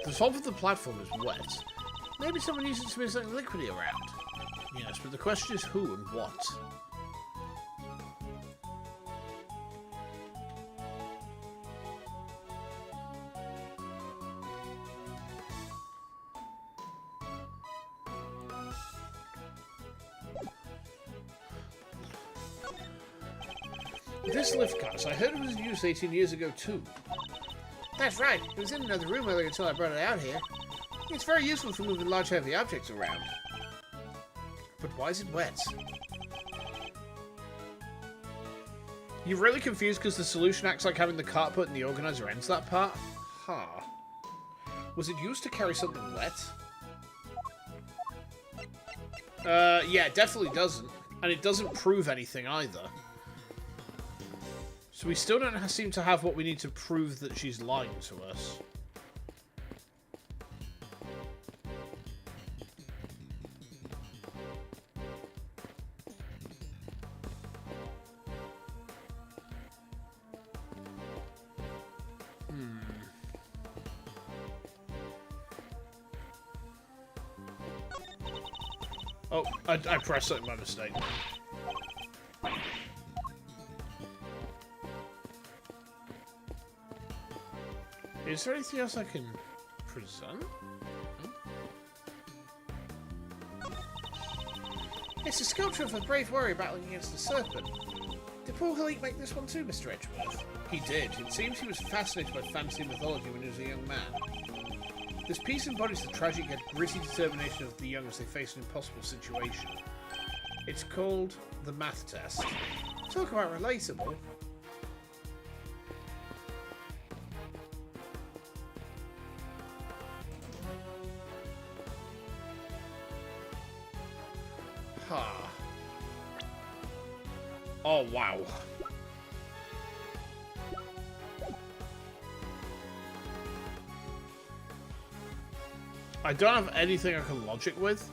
The top of the platform is wet. Maybe someone used it to move something liquidy around. Yes, but the question is who and what. This lift cart, I heard it was in use 18 years ago too. That's right. It was in another room earlier until I brought it out here. It's very useful for moving large heavy objects around. But why is it wet? You're really confused because the solution acts like having the cart put in the organizer ends that part? Huh. Was it used to carry something wet? Yeah, it definitely doesn't. And it doesn't prove anything either. So we still don't seem to have what we need to prove that she's lying to us. Oh, I pressed something by mistake. Is there anything else I can present? It's a sculpture of a brave warrior battling against the serpent. Did Paul Halik make this one too, Mr. Edgeworth? He did. It seems he was fascinated by fantasy mythology when he was a young man. This piece embodies the tragic yet gritty determination of the young as they face an impossible situation. It's called the math test. Talk about relatable. Ha. Oh, wow. I don't have anything I can logic with.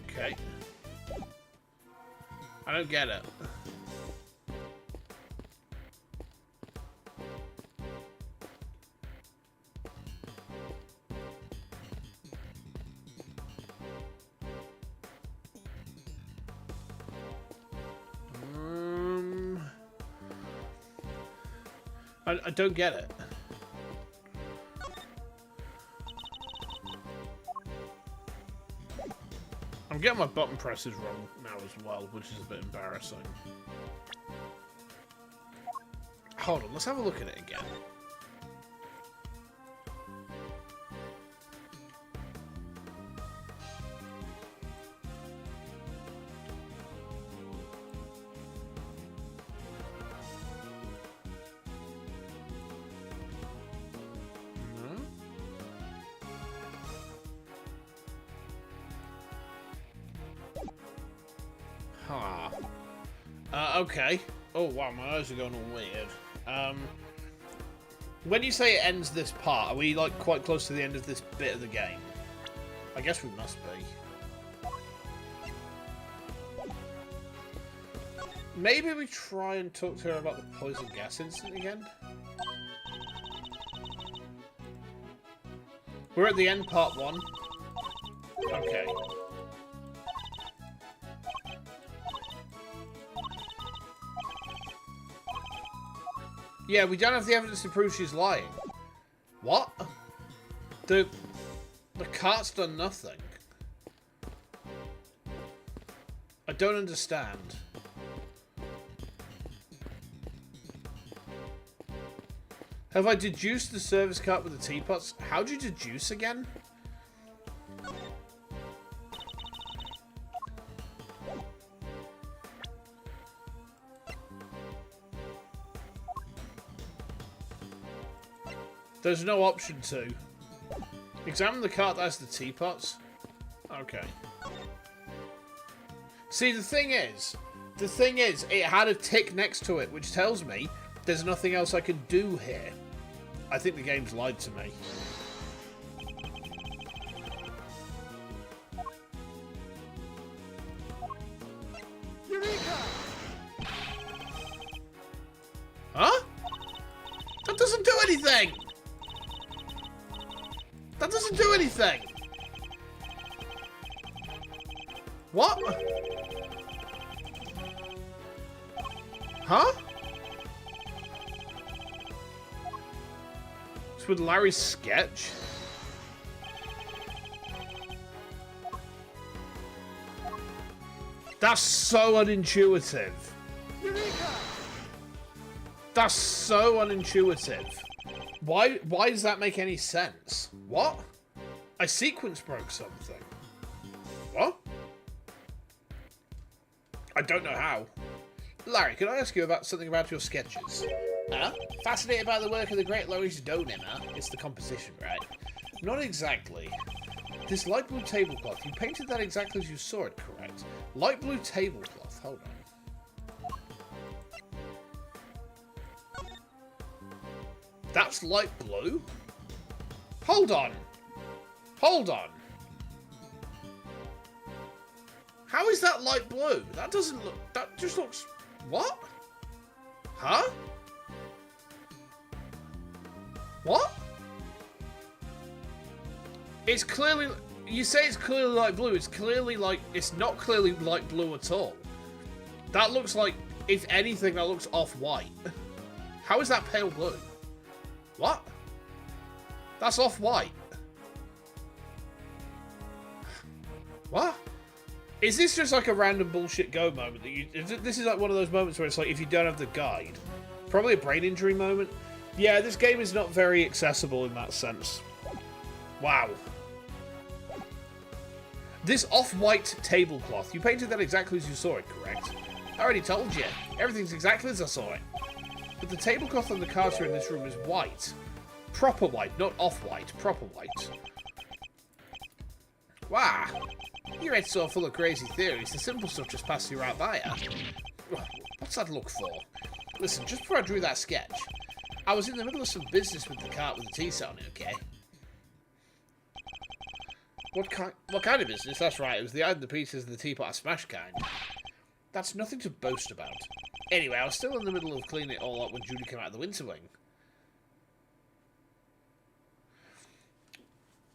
Okay. I don't get it. I don't get it. I'm getting my button presses wrong now as well, which is a bit embarrassing. Hold on, let's have a look at it again. Okay. Oh, wow, my eyes are going all weird. When you say it ends this part, are we, like, quite close to the end of this bit of the game? I guess we must be. Maybe we try and talk to her about the poison gas incident again? We're at the end, part 1. Okay. Yeah, we don't have the evidence to prove she's lying. What? The cart's done nothing. I don't understand. Have I deduced the service cart with the teapots? How do you deduce again? There's no option to. Examine the cart that has the teapots. Okay. See, the thing is, it had a tick next to it, which tells me there's nothing else I can do here. I think the game's lied to me. Eureka! Huh? That doesn't do anything! That doesn't do anything! What? Huh? It's with Larry's sketch? That's so unintuitive. Eureka! That's so unintuitive. Why does that make any sense? What? I sequence broke something. What? I don't know how. Larry, can I ask you about something about your sketches? Huh? Fascinated by the work of the great Loris Donim, huh? It's the composition, right? Not exactly. This light blue tablecloth, you painted that exactly as you saw it, correct? Light blue tablecloth, hold on. That's light blue? Hold on! Hold on! How is that light blue? That doesn't look... That just looks... What? Huh? What? It's clearly... You say it's clearly light blue. It's clearly like... It's not clearly light blue at all. That looks like... If anything, that looks off-white. How is that pale blue? What? That's off-white. What? Is this just like a random bullshit go moment? That you? This is like one of those moments where it's like, if you don't have the guide. Probably a brain injury moment. Yeah, this game is not very accessible in that sense. Wow. This off-white tablecloth. You painted that exactly as you saw it, correct? I already told you. Everything's exactly as I saw it. But the tablecloth on the counter in this room is white. Proper white, not off-white. Proper white. Wow. Your head's so full of crazy theories, the simple stuff just passes you right by you. What's that look for? Listen, just before I drew that sketch, I was in the middle of some business with the cart with the teeth on it, okay? What kind of business? That's right, it was the item, the pieces, and the teapot I smashed kind. That's nothing to boast about. Anyway, I was still in the middle of cleaning it all up when Judy came out of the winter wing.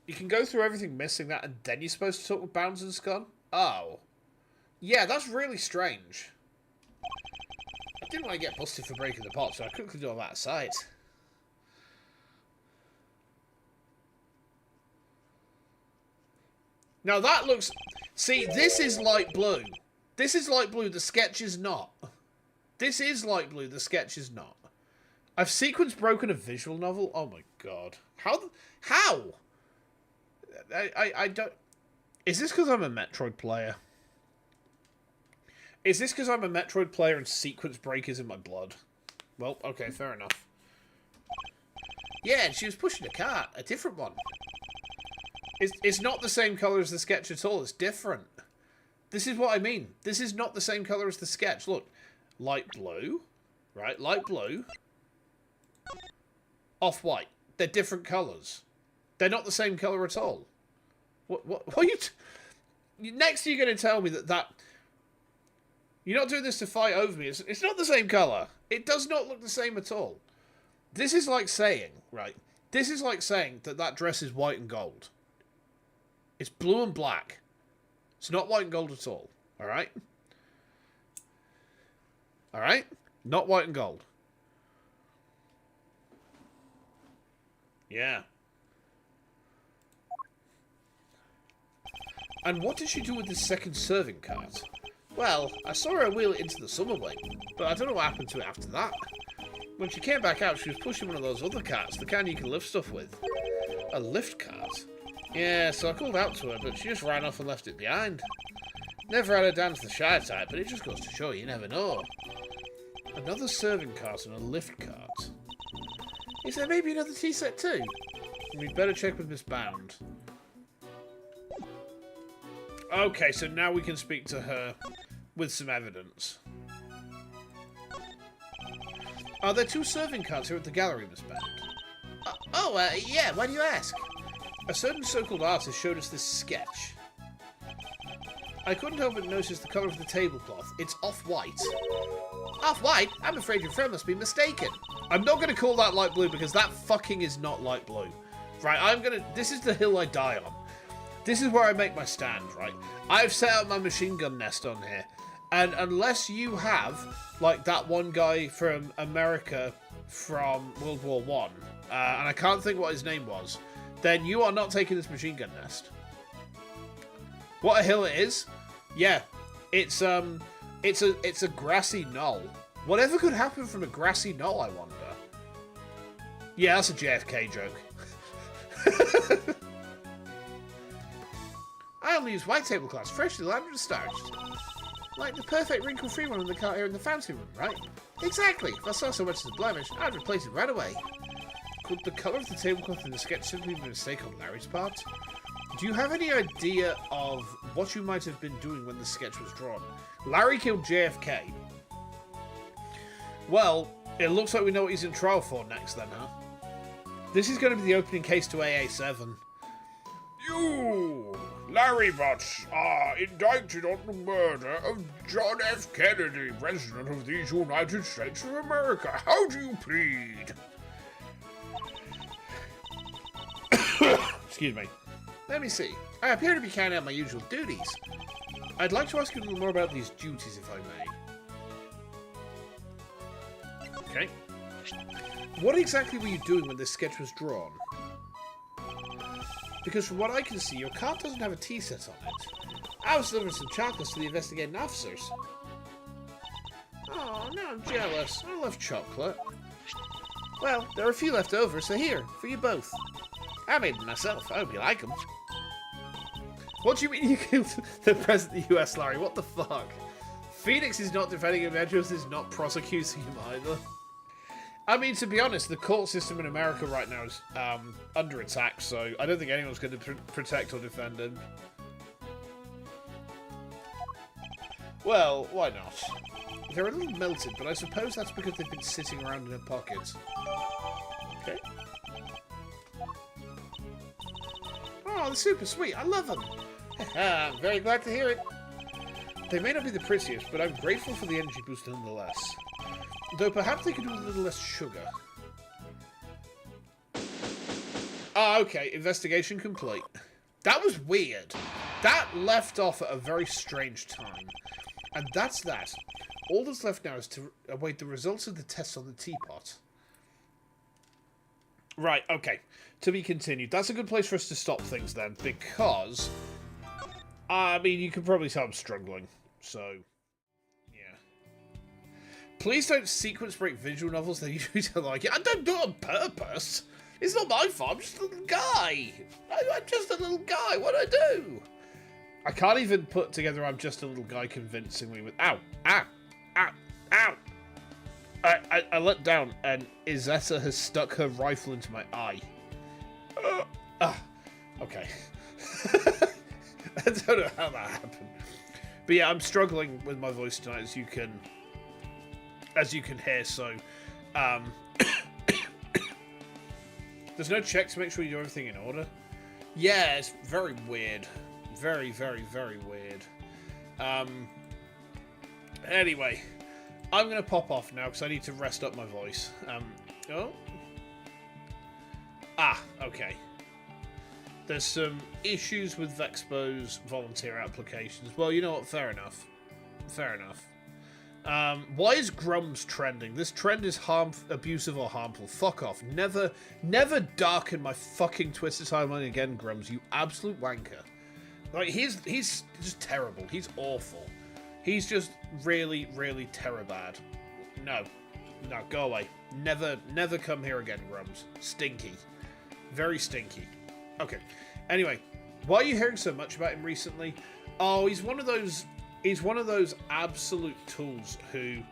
You can go through everything missing that, and then you're supposed to talk with Bounds and Scon? Oh. Yeah, that's really strange. I didn't want to get busted for breaking the pot, so I quickly do all that aside. Now that looks... See, this is light blue. This is light blue, the sketch is not. This is light blue, the sketch is not. I've sequence broken a visual novel? Oh my god. How? I don't... Is this because I'm a Metroid player? Is this because I'm a Metroid player and sequence break is in my blood? Well, okay, fair enough. Yeah, and she was pushing a cart. A different one. It's not the same colour as the sketch at all. It's different. This is what I mean. This is not the same colour as the sketch. Look. Light blue. Right? Light blue. Off-white. They're different colours. They're not the same colour at all. What are you... Next you're going to tell me that... You're not doing this to fight over me. It's not the same colour. It does not look the same at all. This is like saying, right? This is like saying that dress is white and gold. It's blue and black. It's not white and gold at all. Alright? Alright? Not white and gold. Yeah. And what did she do with this second serving cart? Well, I saw her wheel it into the summer wing, but I don't know what happened to it after that. When she came back out, she was pushing one of those other carts, the kind you can lift stuff with. A lift cart? Yeah, so I called out to her, but she just ran off and left it behind. Never had her down to the shy type, but it just goes to show you never know. Another serving cart and a lift cart. Is there maybe another tea set too? We'd better check with Miss Bound. Okay, so now we can speak to her with some evidence. Are there two serving carts here at the gallery, Miss Bound? Yeah, why do you ask? A certain so-called artist showed us this sketch. I couldn't help but notice the colour of the tablecloth. It's off-white. Off-white? I'm afraid your friend must be mistaken. I'm not going to call that light blue because that fucking is not light blue. Right, this is the hill I die on. This is where I make my stand, right? I've set out my machine gun nest on here. And unless you have, like, that one guy from America from World War I, and I can't think what his name was, then you are not taking this machine gun nest. What a hill it is? Yeah, it's a grassy knoll. Whatever could happen from a grassy knoll, I wonder. Yeah, that's a JFK joke. I only use white tablecloths, freshly lathered and starched. Like the perfect wrinkle-free one in the cart here in the fancy room, right? Exactly. If I saw so much as a blemish, I'd replace it right away. Could the colour of the tablecloth in the sketch simply be a mistake on Larry's part? Do you have any idea of what you might have been doing when the sketch was drawn? Larry killed JFK. Well, it looks like we know what he's in trial for next then, huh? This is going to be the opening case to AA7. You! Larry Butts are indicted on the murder of John F. Kennedy, President of these United States of America. How do you plead? Excuse me. Let me see. I appear to be carrying out my usual duties. I'd like to ask you a little more about these duties, if I may. Okay. What exactly were you doing when this sketch was drawn? Because from what I can see, your cart doesn't have a tea set on it. I was delivering some chocolates to the investigating officers. Oh, now I'm jealous. I love chocolate. Well, there are a few left over, so here, for you both. I made them myself. I hope you like them. What do you mean you killed the President of the US, Larry? What the fuck? Phoenix is not defending him, Edgeworth is not prosecuting him either. I mean, to be honest, the court system in America right now is under attack, so I don't think anyone's going to protect or defend him. Well, why not? They're a little melted, but I suppose that's because they've been sitting around in her pockets. Okay. Oh, they're super sweet. I love them. I'm very glad to hear it. They may not be the prettiest, but I'm grateful for the energy boost nonetheless. Though perhaps they could do with a little less sugar. Ah, okay. Investigation complete. That was weird. That left off at a very strange time. And that's that. All that's left now is to await the results of the tests on the teapot. Right, okay. To be continued. That's a good place for us to stop things then, because... I mean, you can probably tell I'm struggling, so... yeah. Please don't sequence break visual novels, they usually don't like it. I don't do it on purpose! It's not my fault, I'm just a little guy! I'm just a little guy, what'd I do? I can't even put together I'm just a little guy convincingly with... Ow! Ow! Ow! Ow! I let down, and Izetta has stuck her rifle into my eye. Okay. I don't know how that happened. But yeah, I'm struggling with my voice tonight, as you can hear, so... There's no check to make sure you do everything in order? Yeah, it's very weird. Very, very, very weird. Anyway, I'm going to pop off now because I need to rest up my voice. Oh. Ah, okay. There's some issues with Vexpo's volunteer applications. Well, you know what? Fair enough. Fair enough. Why is Grums trending? This trend is abusive or harmful. Fuck off. Never darken my fucking Twitter timeline again, Grums. You absolute wanker. Like, he's just terrible. He's awful. He's just really, really terror-bad. No, go away. Never come here again, Grums. Stinky. Very stinky. Okay. Anyway, why are you hearing so much about him recently? Oh, he's one of those absolute tools who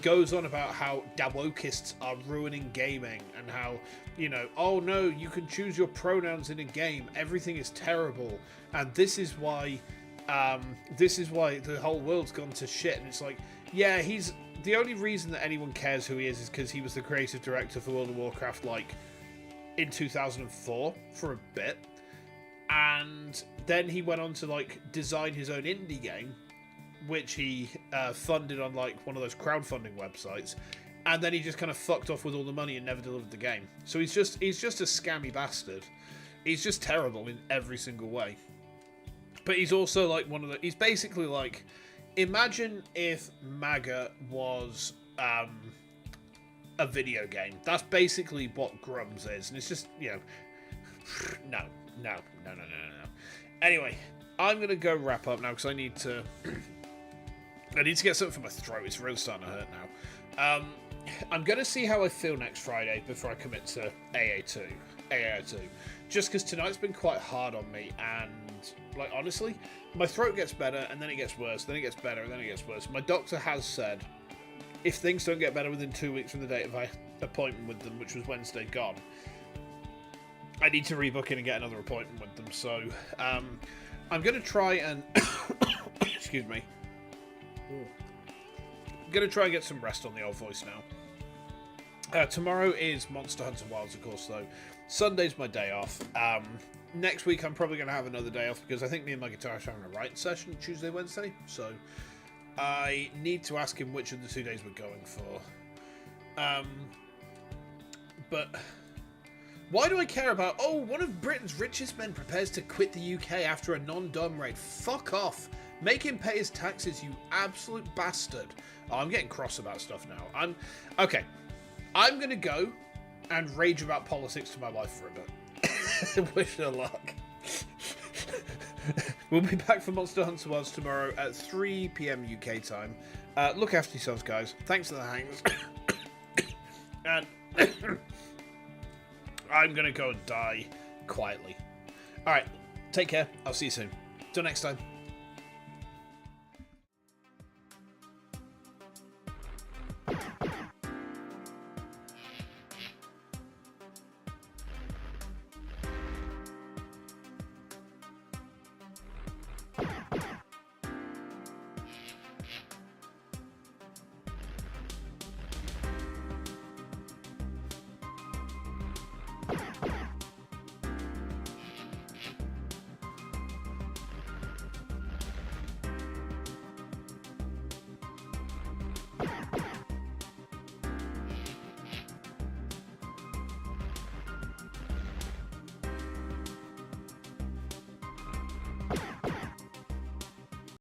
goes on about how Dawokists are ruining gaming and how, you know, oh no, you can choose your pronouns in a game. Everything is terrible, and this is why the whole world's gone to shit. And it's like, yeah, he's the only reason that anyone cares who he is because he was the creative director for World of Warcraft, like, in 2004 for a bit, and then he went on to, like, design his own indie game, which he funded on, like, one of those crowdfunding websites, and then he just kind of fucked off with all the money and never delivered the game. So he's just a scammy bastard. He's just terrible in every single way. But he's also, like, he's basically like, imagine if MAGA was a video game. That's basically what Grums is, and it's just, you know, no. Anyway, I'm gonna go wrap up now because I need to get something for my throat. It's really starting to hurt now. I'm gonna see how I feel next Friday before I commit to AA2, just because tonight's been quite hard on me, and, like, honestly, my throat gets better and then it gets worse, then it gets better and then it gets worse. My doctor has said if things don't get better within 2 weeks from the date of my appointment with them, which was Wednesday gone, I need to rebook in and get another appointment with them. So I'm going to try and excuse me. I'm going to try and get some rest on the old voice now. Tomorrow is Monster Hunter Wilds, of course, though. Sunday's my day off. next week I'm probably going to have another day off because I think me and my guitarist are having a writing session Tuesday, Wednesday. So I need to ask him which of the 2 days we're going for. But why do I care about, oh, one of Britain's richest men prepares to quit the UK after a non-dom raid? Fuck off. Make him pay his taxes, you absolute bastard. Oh, I'm getting cross about stuff now. Okay. I'm going to go and rage about politics to my wife for a bit. Wish her luck. We'll be back for Monster Hunter Worlds tomorrow at 3 PM UK time. Look after yourselves, guys. Thanks for the hangs. And I'm going to go and die quietly. Alright, take care. I'll see you soon. Till next time.